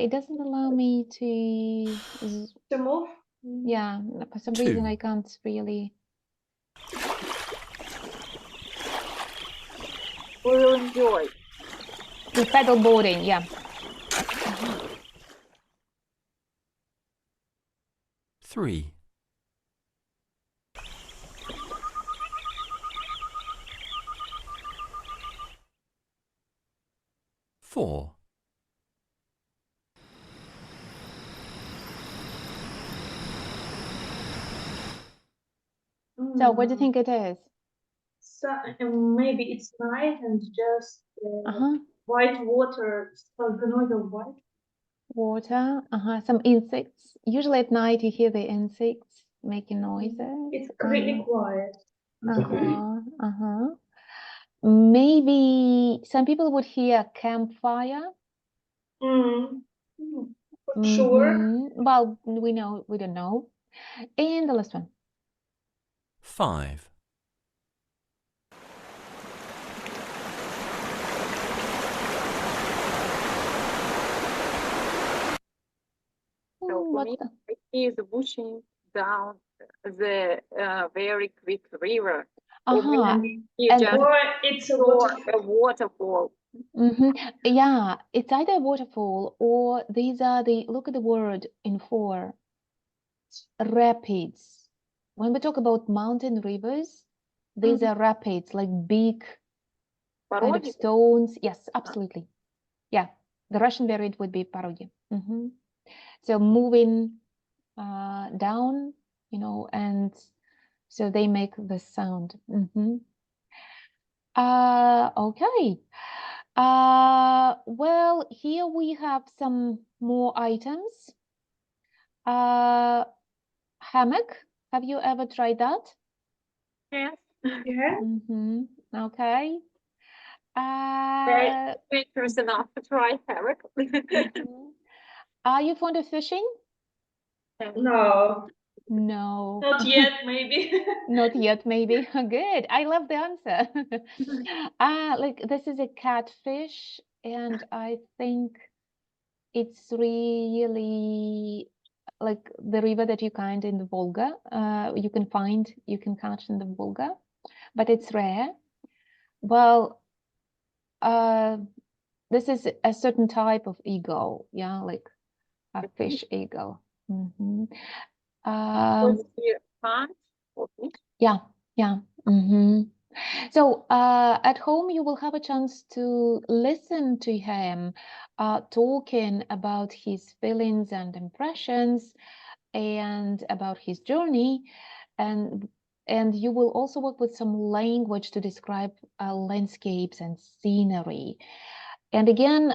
It doesn't allow me to move. Yeah, for some 2. reason I can't really. We will enjoy. The paddle boarding, yeah. 3. 4. So what do you think it is? So, maybe it's night and just white water. So the noise of white water. Some insects. Usually at night you hear the insects making noises. It's really quiet. Maybe some people would hear campfire. Sure. Well, we don't know. And the last one. 5. So for me, he is pushing down the very quick river. It's a waterfall. Yeah, it's either a waterfall or these are look at the word in 4. Rapids. When we talk about mountain rivers, these are rapids, like big kind of stones. Yes, absolutely. Yeah, the Russian variant would be parodi. So moving down, and so they make the sound. Okay. Well, here we have some more items. Hammock. Have you ever tried that? Yes. Yeah. Okay. Dangerous enough to try hammock. Are you fond of fishing? No. No. Not yet, maybe. Not yet, maybe. Good. I love the answer. Like this is a catfish, and I think it's really like the river that you find in the Volga. You can catch in the Volga, but it's rare. Well, this is a certain type of eagle, yeah, like a fish eagle. Mhm. Was he hunt or fish? Yeah, yeah. So at home, you will have a chance to listen to him talking about his feelings and impressions and about his journey. And and you will also work with some language to describe landscapes and scenery. And again,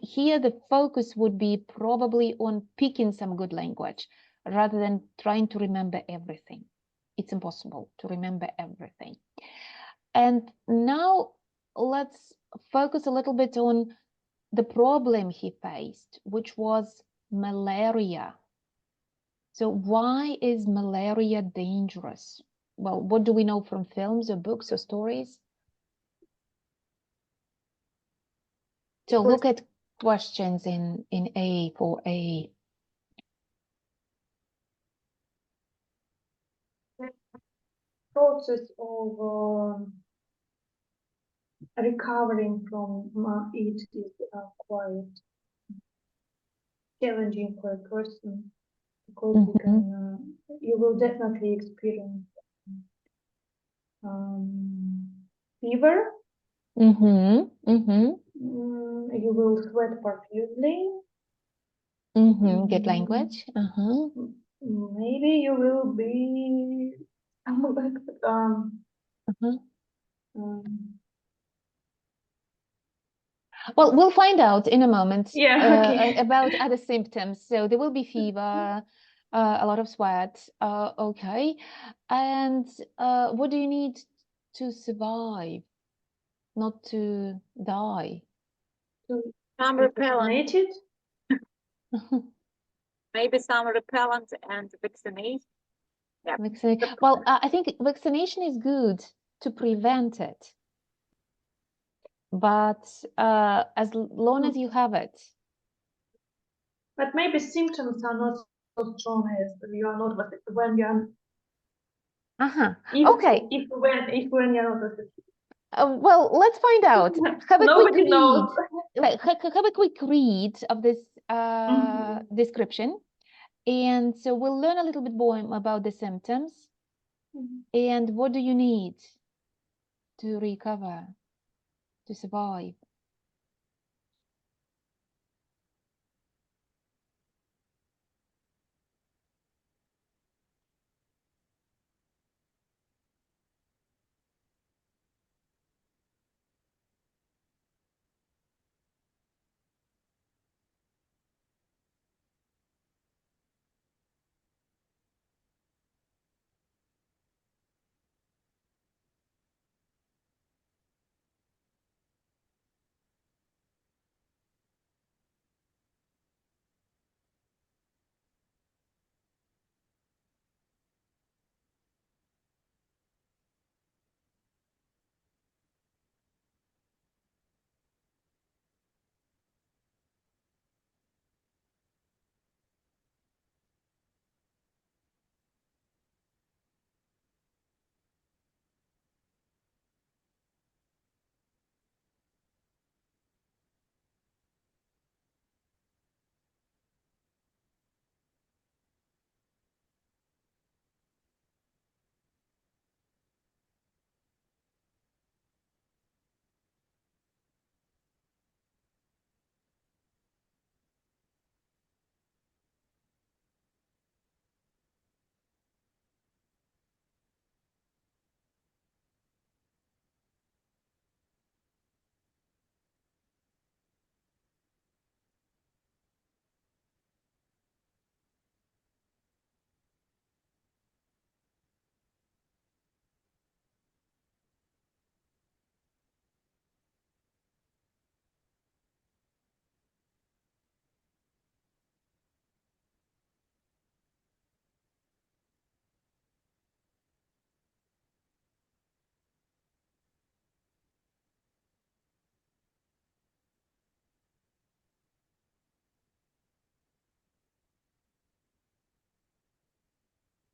here the focus would be probably on picking some good language rather than trying to remember everything. It's impossible to remember everything. And now let's focus a little bit on the problem he faced, which was malaria. So why is malaria dangerous? Well, what do we know from films or books or stories? So look at questions in A for A. Process of recovering from it is quite challenging for a person because you will definitely experience fever. You will sweat profusely. Get language. Maybe you will be Well, we'll find out in a moment okay. about other symptoms. So there will be fever, a lot of sweat. Okay. And what do you need to survive, not to die? Some repellent, Vaccinated? maybe some repellent and vaccination. Yeah. Well, I think vaccination is good to prevent it. But as long as you have it. But maybe symptoms are not so strong as you are not when you are. Okay. If when you're not vaccinated. Well, let's find out. Have a quick Nobody read. knows. Have a quick read of this description. And so we'll learn a little bit more about the symptoms. And what do you need to recover, to survive?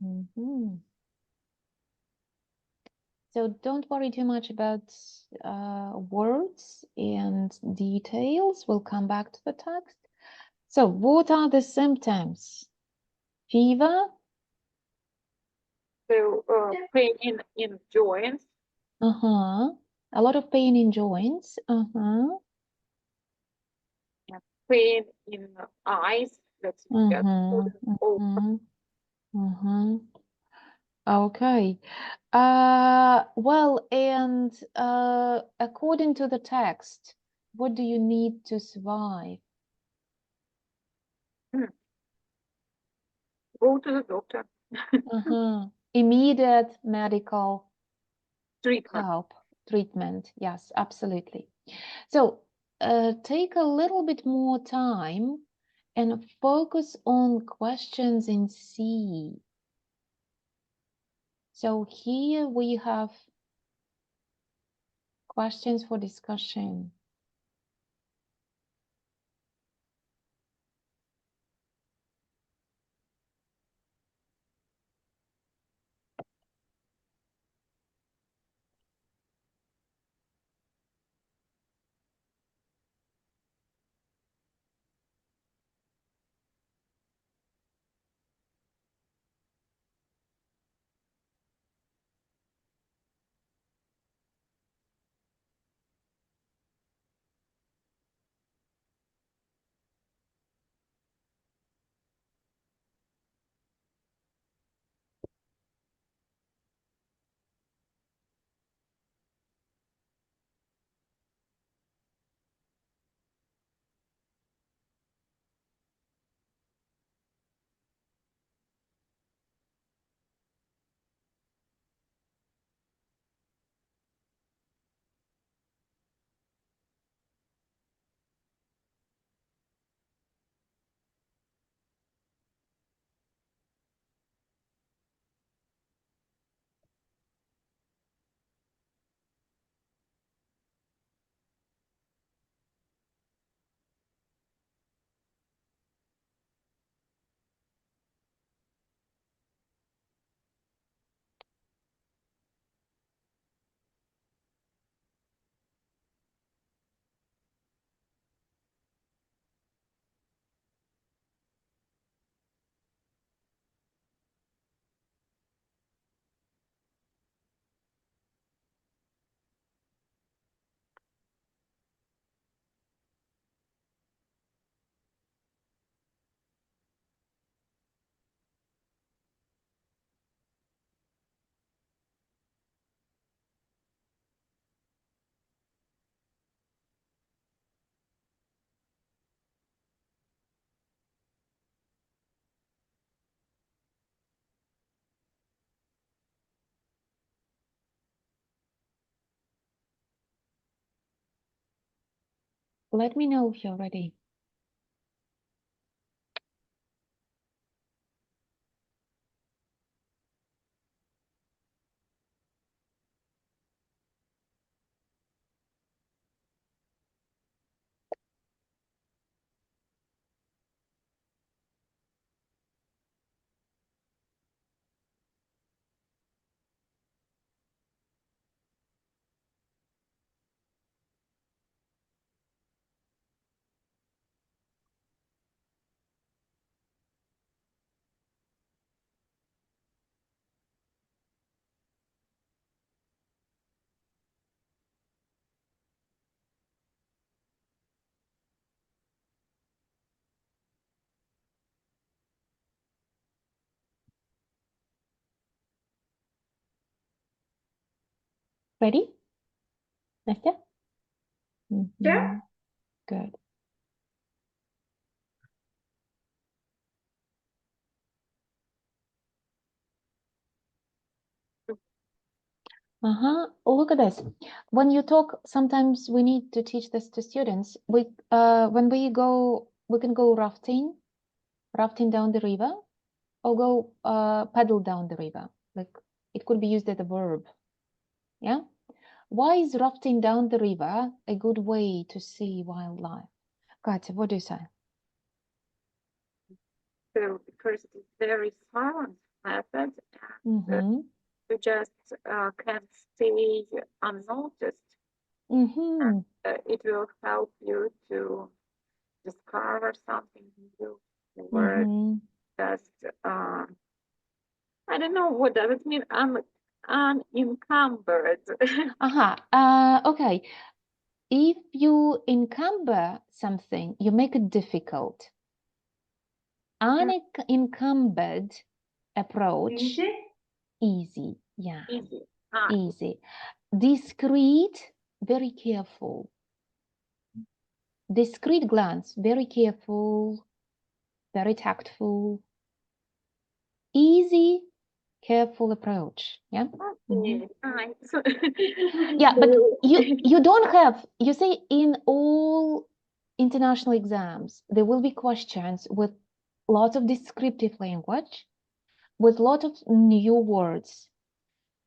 Mhm. So don't worry too much about words and details. We'll come back to the text. So what are the symptoms? Fever? So pain in joints, Uh-huh. A lot of pain in joints. Uh-huh. pain in eyes, that's just Uh-huh. Uh-huh. Uh-huh. Okay. Well, and according to the text, what do you need to survive? go to the doctor. Uh-huh. Immediate medical Treatment. help, treatment. Yes, absolutely. So take a little bit more time and focus on questions in C. So here we have questions for discussion. Let me know if you're ready. Ready? Nastya? Yeah. Good. Look at this. When you talk, sometimes we need to teach this to students. When we go, we can go rafting down the river, or go paddle down the river. Like it could be used as a verb. Yeah. Why is rafting down the river a good way to see wildlife? Katya, what do you say? So because it's very silent method. Mm-hmm. You just can stay unnoticed. Mm-hmm. It will help you to discover something new, or Mm-hmm. just I don't know, what does it mean? I'm unencumbered. Okay. If you encumber something, you make it difficult. Unencumbered approach, Easy. easy. Yeah, Easy. easy. Discreet, very careful. Discreet glance, very careful, very tactful. Easy, careful approach. Yeah. Okay, nice. Yeah, but you don't have, you say in all international exams, there will be questions with lots of descriptive language, with lot of new words.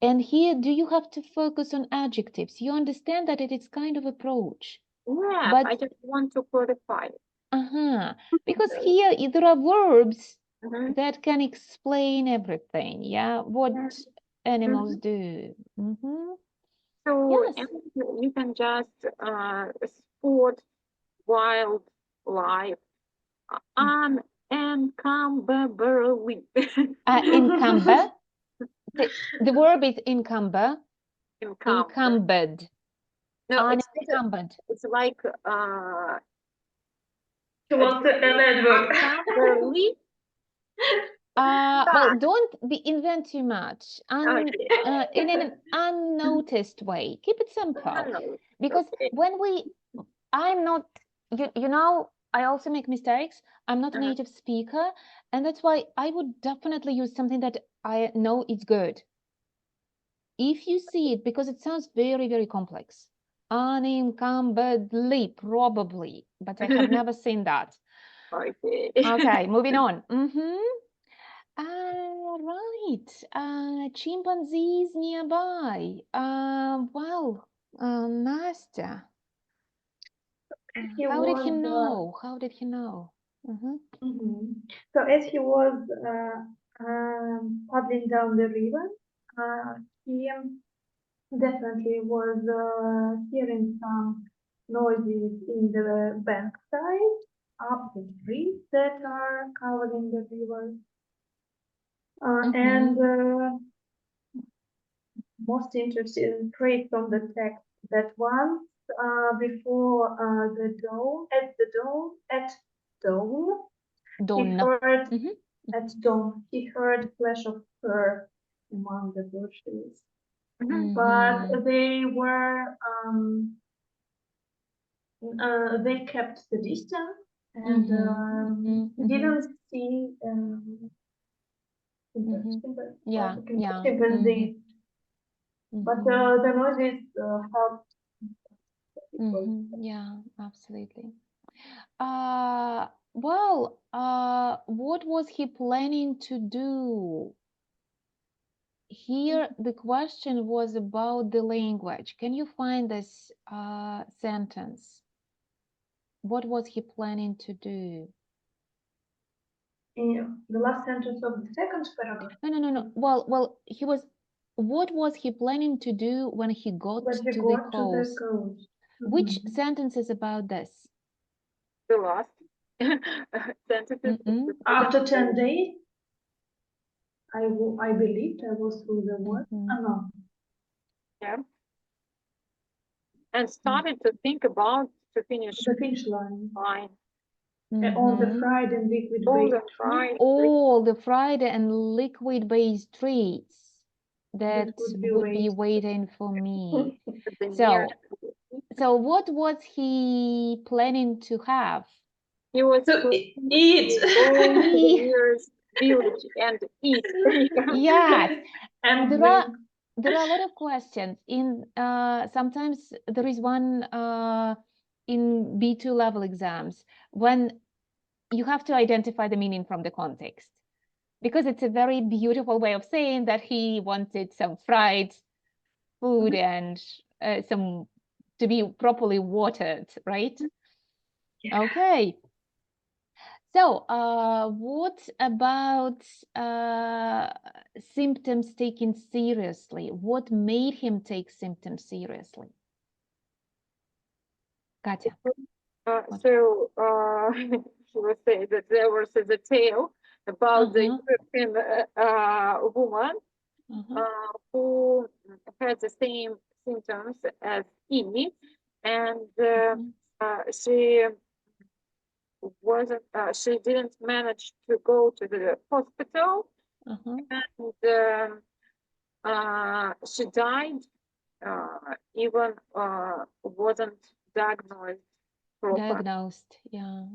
And here, do you have to focus on adjectives? You understand that it is kind of approach. Yeah, But I just want to clarify. because here there are verbs Mhm. that can explain everything. Yeah, what Yes. animals do. So Yes. and you can just sport wildlife unencumberably. Encumber. The verb is encumber. Encumbered. No, Unencumbered. it's like She wants an advert. uncumberably. Well, don't invent too much. Okay. In an unnoticed way. Keep it simple. Because Okay. when I'm not, you know, I also make mistakes. I'm not a native speaker. And that's why I would definitely use something that I know is good. If you see it, because it sounds very, very complex. Unencumberedly, probably, but I have never seen that. Okay. Okay, moving on. Right. Chimpanzees nearby. Nastya. How did he know? How did he know? So as he was paddling down the river, he definitely was hearing some noises in the bankside, up the trees that are covering the river. And most interesting trait from the text that once before the dawn, at dawn, he heard at dawn he heard flash of fur among the bushes, but they were they kept the distance and didn't see chimpanzees. But the noises helped. Yeah, absolutely. What was he planning to do? Here, the question was about the language. Can you find this sentence? What was he planning to do? In the last sentence of the second paragraph. No. Well, what was he planning to do when he got to the coast? Which sentence is about this? The last sentence. After 10 days, I believed I was through the work. Yeah. And started to think about the finish line. All the fried and liquid based treats that would be waiting for me. So what was he planning to have? He was to eat. Village and eat. Yes. And there are a lot of questions in sometimes there is one in B2 level exams when you have to identify the meaning from the context, because it's a very beautiful way of saying that he wanted some fried food and some to be properly watered, right? Okay. So, what about symptoms taken seriously? What made him take symptoms seriously? Katya. What? So she was saying that there was a tale about the European woman who had the same symptoms as he, and she wasn't. She didn't manage to go to the hospital, and she died. Even wasn't diagnosed proper. Diagnosed, yeah.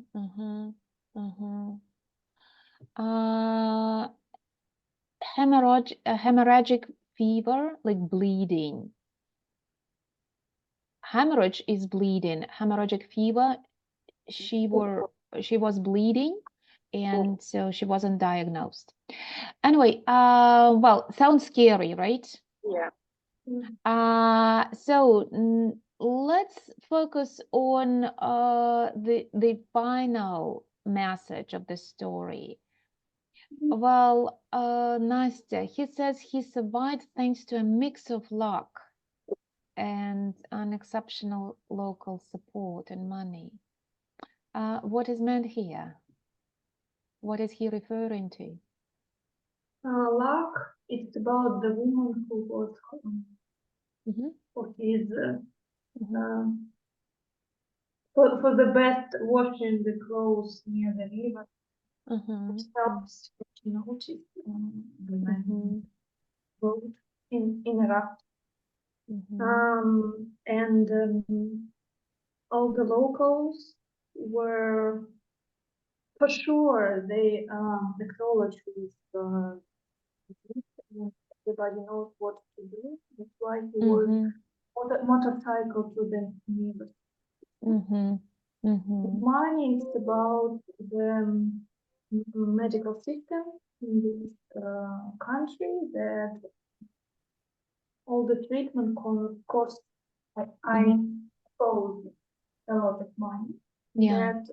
Hemorrhagic fever, like bleeding. Hemorrhage is bleeding. Hemorrhagic fever, she was bleeding, and so she wasn't diagnosed. Anyway, well, sounds scary, right? Yeah. So let's focus on the final message of the story. Well, Nastya, he says he survived thanks to a mix of luck and an exceptional local support and money. What is meant here? What is he referring to? Luck, it's about the woman who was for his for the best washing the clothes near the river. Which helps to notice the man boat in a raft. And all the locals were for sure they acknowledge this. Everybody knows what to do. That's why he was motorcycle to the neighbors. Money is about the medical system in this country, that all the treatment costs, I suppose, a lot of money. Yeah. That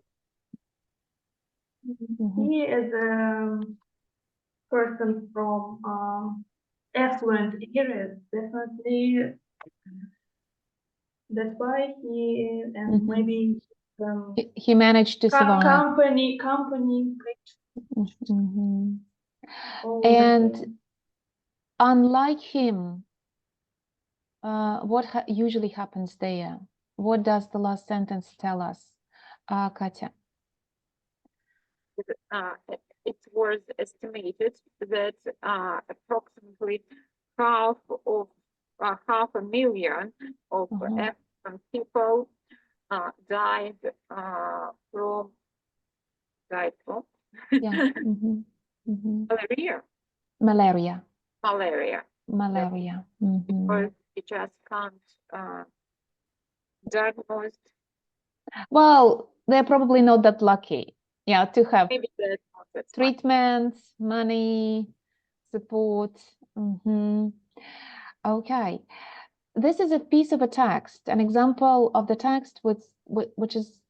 he is a person from affluent areas, definitely. That's why he and maybe he managed to survive. Company. And unlike him, what usually happens there? What does the last sentence tell us, Katya? It was estimated that approximately half 500,000 of African people died from malaria. Because you just can't diagnose. Well, they're probably not that lucky, yeah, to have treatments, money, support. Okay, this is a piece of a text, an example of the text which is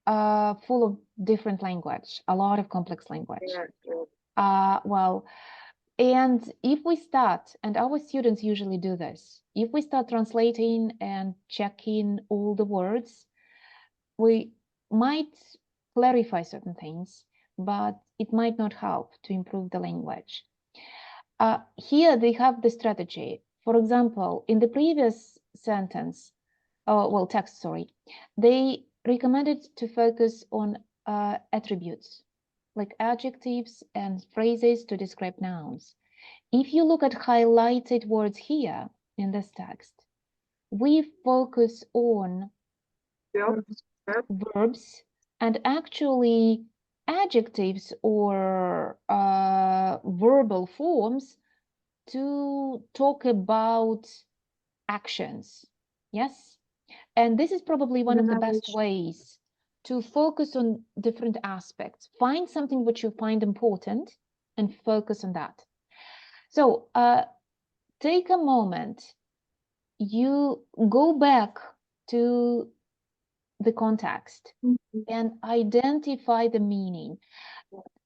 full of different language, a lot of complex language. Well, and if we start, and our students usually do this, if we start translating and checking all the words, we might clarify certain things, but it might not help to improve the language. Here they have the strategy. For example, in the previous sentence, text, sorry, they recommended to focus on attributes, like adjectives and phrases to describe nouns. If you look at highlighted words here in this text, we focus on verbs and actually adjectives or verbal forms to talk about actions. Yes, and this is probably one of the best ways to focus on different aspects. Find something which you find important and focus on that. So take a moment, you go back to the context Mhm. and identify the meaning.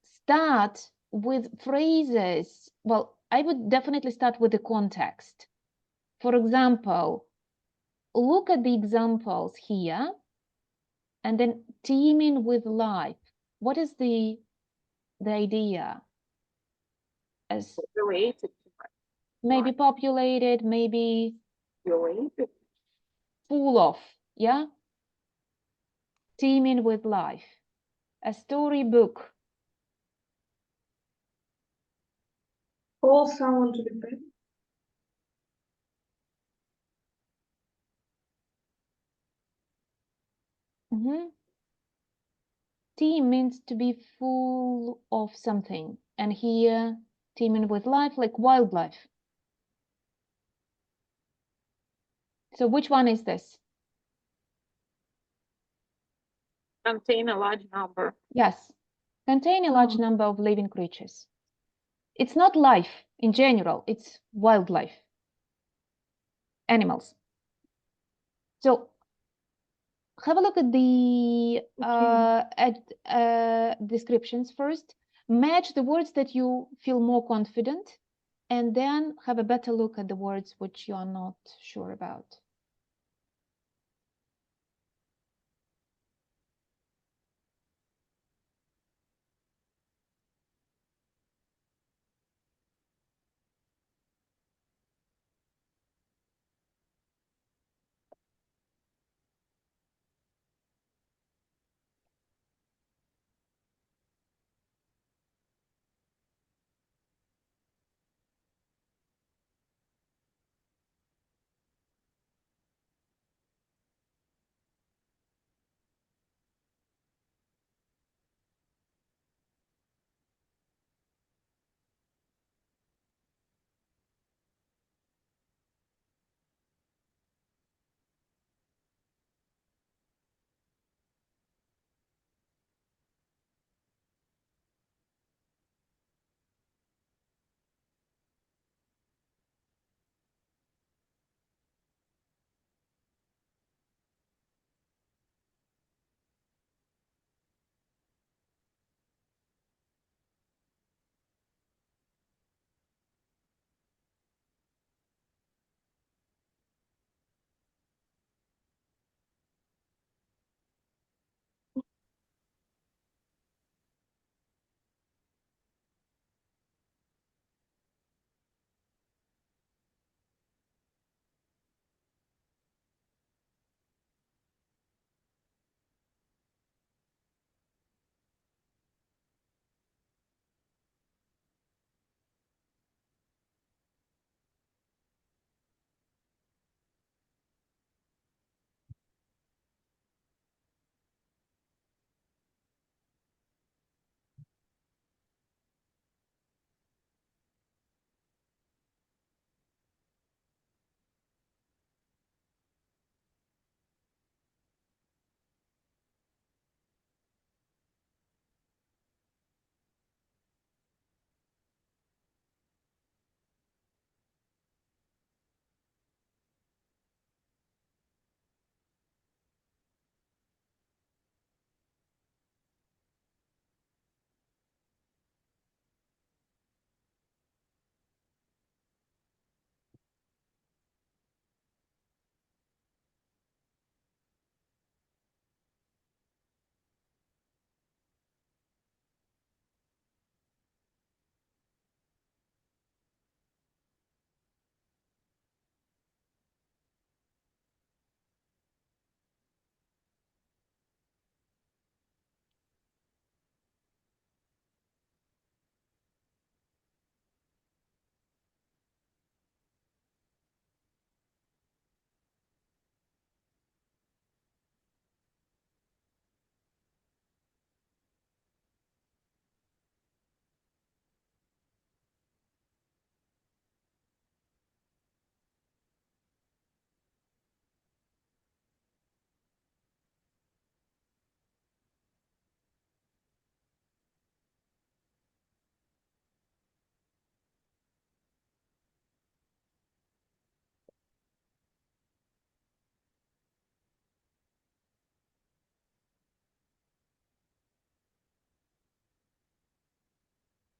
Start with phrases. Well, I would definitely start with the context. For example, look at the examples here and then teeming with life. What is the idea? As Related to maybe populated, maybe related. full of, yeah? Teeming with life. A storybook. Call someone to be present. Teem means to be full of something. And here, teeming with life, like wildlife. So which one is this? Contain a large number. Yes, contain a large number of living creatures. It's not life in general, it's wildlife, animals. So have a look at the descriptions first. Match the words that you feel more confident, and then have a better look at the words which you are not sure about.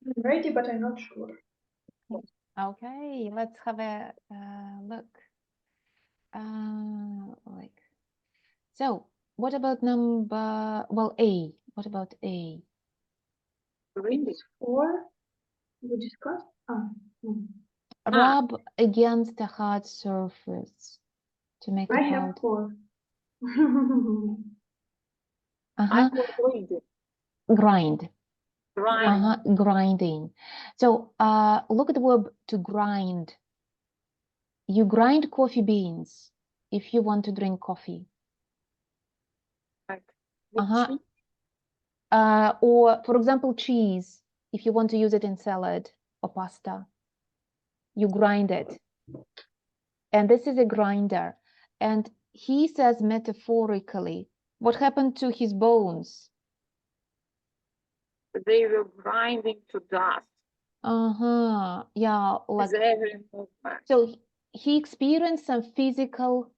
I'm ready, but I'm not sure. Okay, let's have a look. Like, so what about number, well, A? What about A? Really? It's 4. We discussed. No. Rub against a hard surface to make I it have hard. 4. Uh-huh. I will read it. Grind. Grind. Uh-huh. Grinding. So look at the verb to grind. You grind coffee beans if you want to drink coffee. Like, with Uh-huh. cheese. Or, for example, cheese, if you want to use it in salad or pasta, you grind it. And this is a grinder. And he says metaphorically, what happened to his bones? They were grinding to dust Uh-huh. Yeah, like, with every movement. so he experienced some physical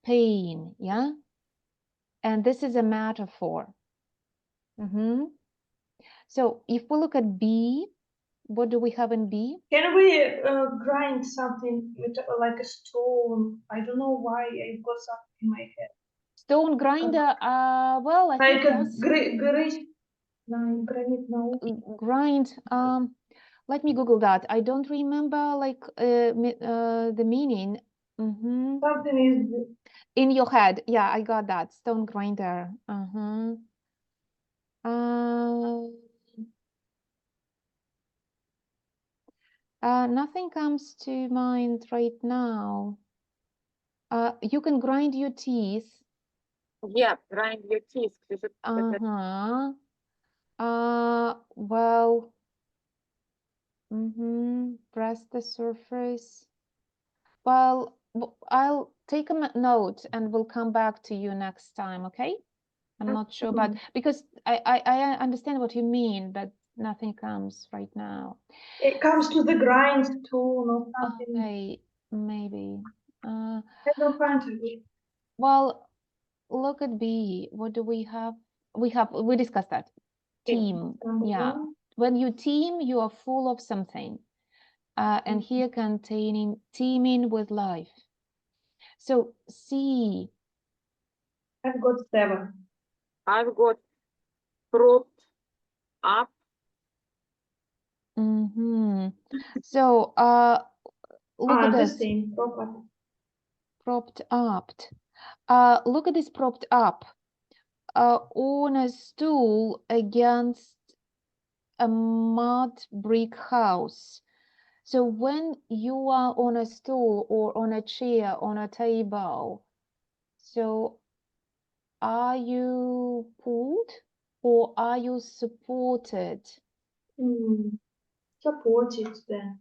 pain, yeah? And this is a metaphor. Mm-hmm. So if we look at B, what do we have in B? Can we grind something with like a stone? I don't know why I got something in my head. Stone grinder, well, I think Like a yes. granite, no. Grind, let me Google that. I don't remember like the meaning. Mm-hmm. Something is In your head, yeah, I got that. Stone grinder. Uh-huh. Nothing comes to mind right now. You can grind your teeth. Yeah, grind your teeth. Uh-huh. Well, press the surface. Well, I'll take a note and we'll come back to you next time, okay? I'm not sure, but because I understand what you mean, but nothing comes right now. it comes to the grind tool or something. Okay, maybe. I don't find it. Well, look at B. What do we have? We discussed that. Team. Number Yeah. 1. When you team, you are full of something. And here containing teeming with life. So C. I've got 7. I've got propped up. So look at The this. same. Proper. Propped up. Look at this propped up. On a stool against a mud brick house. So when you are on a stool or on a chair, on a table, so are you pulled or are you supported? Supported then.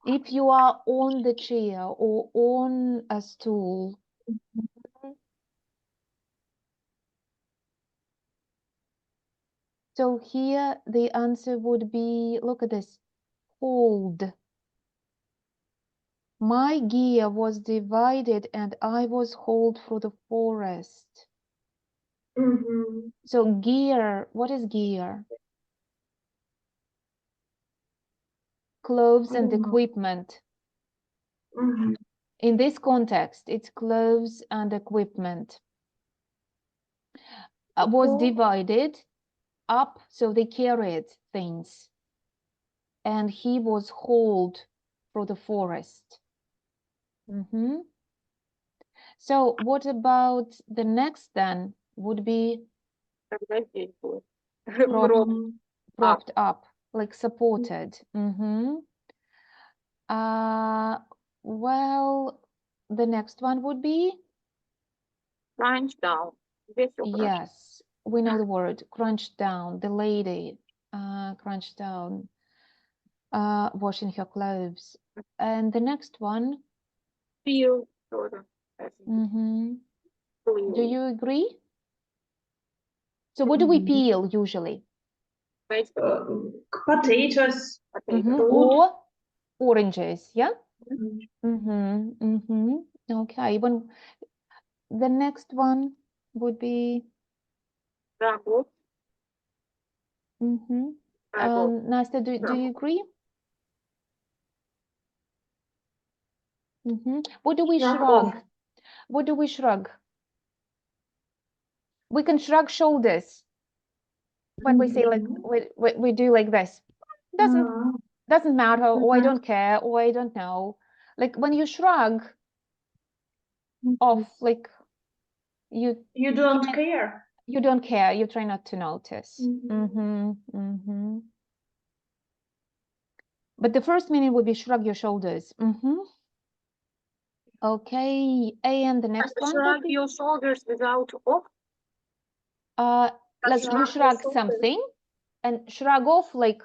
If you are on the chair or on a stool, so here the answer would be, look at this, hold. My gear was divided and I was hauled through the forest. So gear, what is gear? Clothes and equipment. In this context, it's clothes and equipment. Was divided up, so they carried things. And he was hauled through the forest. So what about the next then? Would be propped up, like supported. Well, the next one would be? Crunch down. Yes, we know the word, crunch down, the lady crunched down, washing her clothes. And the next one? Peel. Do you agree? So what do we peel usually? Potatoes. Or oranges, yeah? Okay, when the next one would be Nastya, do you agree? What do we Shrug shrug? off. What do we shrug? We can shrug shoulders. When we say like we do like this, doesn't matter, or I don't care, or I don't know. Like when you shrug off, like you don't care. You don't care. You try not to notice. But the first meaning would be shrug your shoulders. Okay, and the next one. Shrug your shoulders without off. Like you shrug something, and shrug off like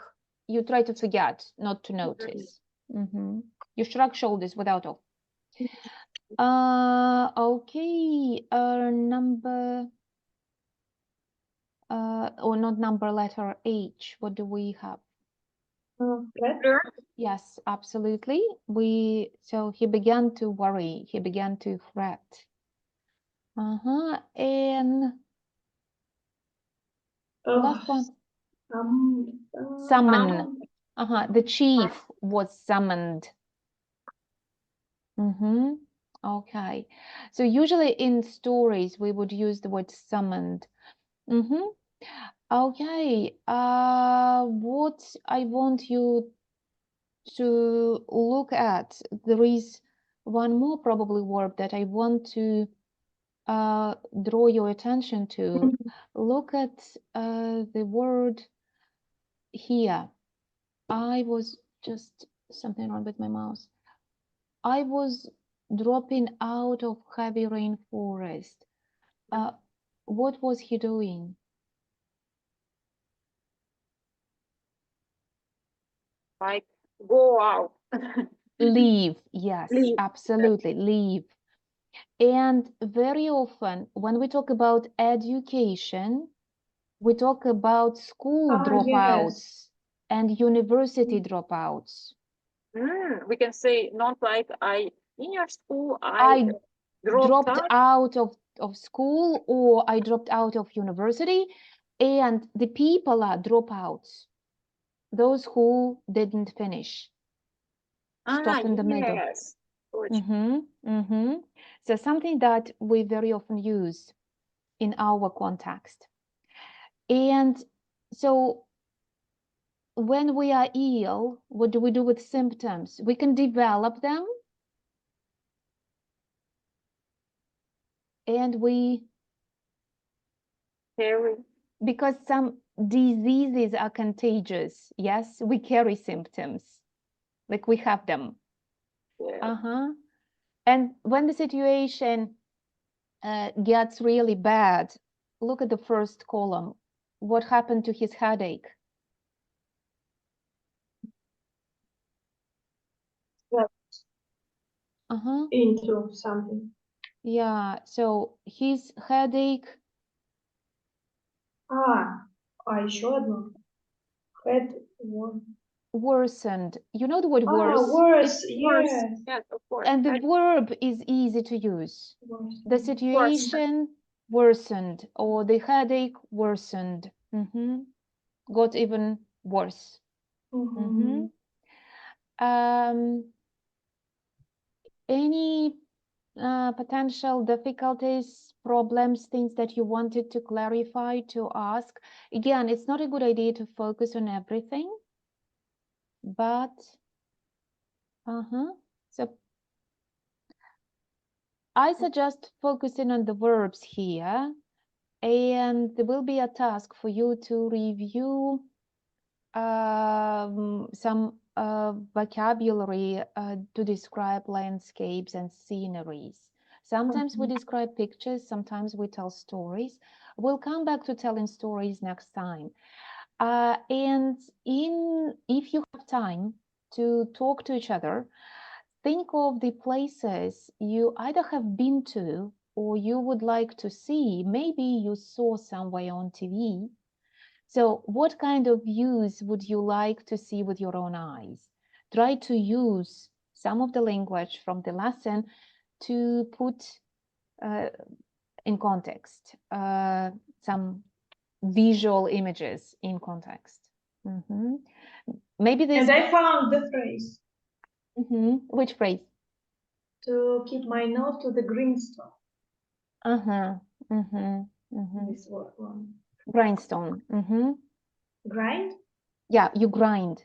you try to forget, not to notice. You shrug shoulders without off. Okay, number, or not number, letter H. What do we have? Yes, absolutely. So he began to worry. He began to fret. And last one. Summon. The chief was summoned. Okay. So usually in stories we would use the word summoned. Okay. What I want you to look at, there is one more probably verb that I want to draw your attention to. Look at the word here. I was just something wrong with my mouse. I was dropping out of heavy rainforest. What was he doing? Like go out. Leave. Yes, Leave. absolutely. Leave. And very often when we talk about education, we talk about school dropouts and university dropouts. We can say not like in your school I dropped out of school, or I dropped out of university, and the people are dropouts, those who didn't finish, stop in the middle. So something that we very often use in our context. And so when we are ill, what do we do with symptoms? We can develop them, and we carry, because some diseases are contagious. Yes, we carry symptoms, like we have them. And when the situation gets really bad, look at the first column. What happened to his headache? Into something. Yeah, so his headache. Еще одно. Head Worsened. You know the word worse? Worse, yes. Yes, of course. And the verb is easy to use. The situation worsened, or the headache worsened. Got even worse. Any potential difficulties, problems, things that you wanted to clarify, to ask? Again, it's not a good idea to focus on everything, but so I suggest focusing on the verbs here, and there will be a task for you to review some vocabulary to describe landscapes and sceneries. Sometimes we describe pictures, sometimes we tell stories. We'll come back to telling stories next time. And if you have time to talk to each other, think of the places you either have been to or you would like to see. Maybe you saw somewhere on TV. So what kind of views would you like to see with your own eyes? Try to use some of the language from the lesson to put in context, some visual images in context. Maybe this. And I found the phrase Which phrase? to keep my nose to the grindstone. This one. Grindstone. Grind? Yeah, you grind.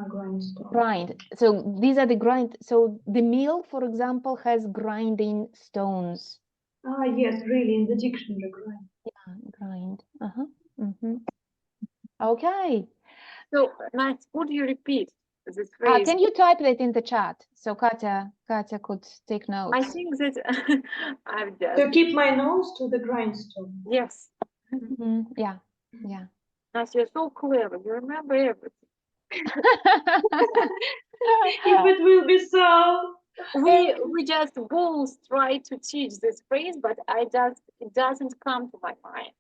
Grindstone. Grind. So these are the grind. So the mill, for example, has grinding stones. Yes, really, in the dictionary, grind. Grind. Okay. So, Nat, would you repeat this phrase? Can you type that in the chat so Katya could take notes? I think that I've just. To keep my nose to the grindstone. Yes. Yeah. Nat, you're so clever. You remember everything. If it will be so. We just both try to teach this phrase, but it doesn't come to my mind.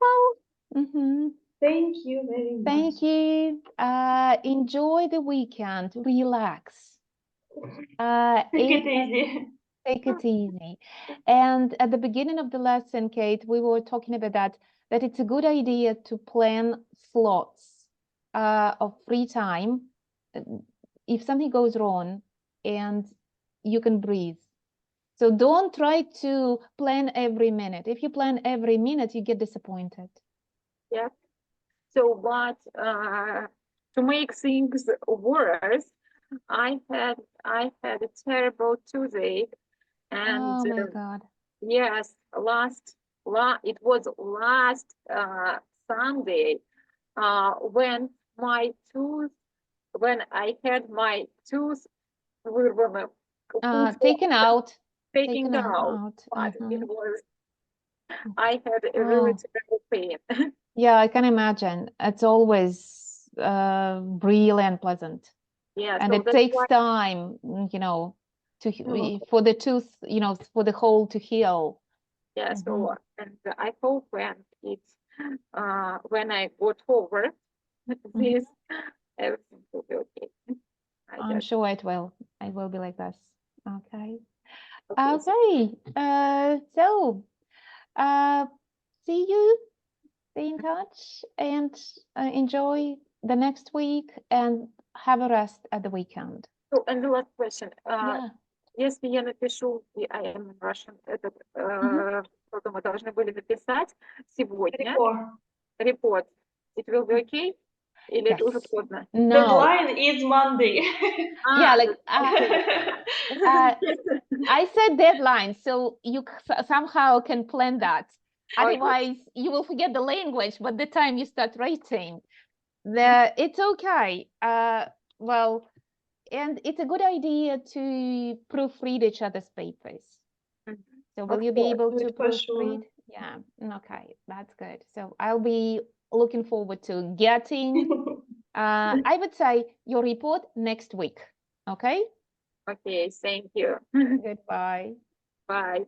Well, Thank you very much. thank you. Enjoy the weekend. Relax. Take it easy. Take it easy. And at the beginning of the lesson, Kate, we were talking about that it's a good idea to plan slots of free time if something goes wrong and you can breathe. So don't try to plan every minute. If you plan every minute, you get disappointed. Yeah. So, but to make things worse, I had a terrible toothache, and Oh my God. yes, it was last Sunday when I had my tooth Taken out. taken out, but it was, I had a really terrible pain. Yeah, I can imagine. It's always really unpleasant. Yeah, And so it that's takes why, time, for the tooth, for the hole to heal. yeah, so, and I hope when I got over this, everything will be okay. I'm sure it will. It will be like this. Okay. Okay. Okay. So, see you. Stay in touch and enjoy the next week and have a rest at the weekend. So, and the last question. Yeah. Если я напишу, и I am Russian, что мы должны были написать сегодня, report, it will be okay? Или это уже Yes. поздно? No. Deadline is Monday. Yeah, like I said deadline, so you somehow can plan that. Otherwise, you will forget the language by the time you start writing. It's okay. Well, and it's a good idea to proofread each other's papers. So will you be able to proofread? Yeah, okay, that's good. So I'll be looking forward to getting, I would say, your report next week. Okay? Okay, thank you. Goodbye. Bye.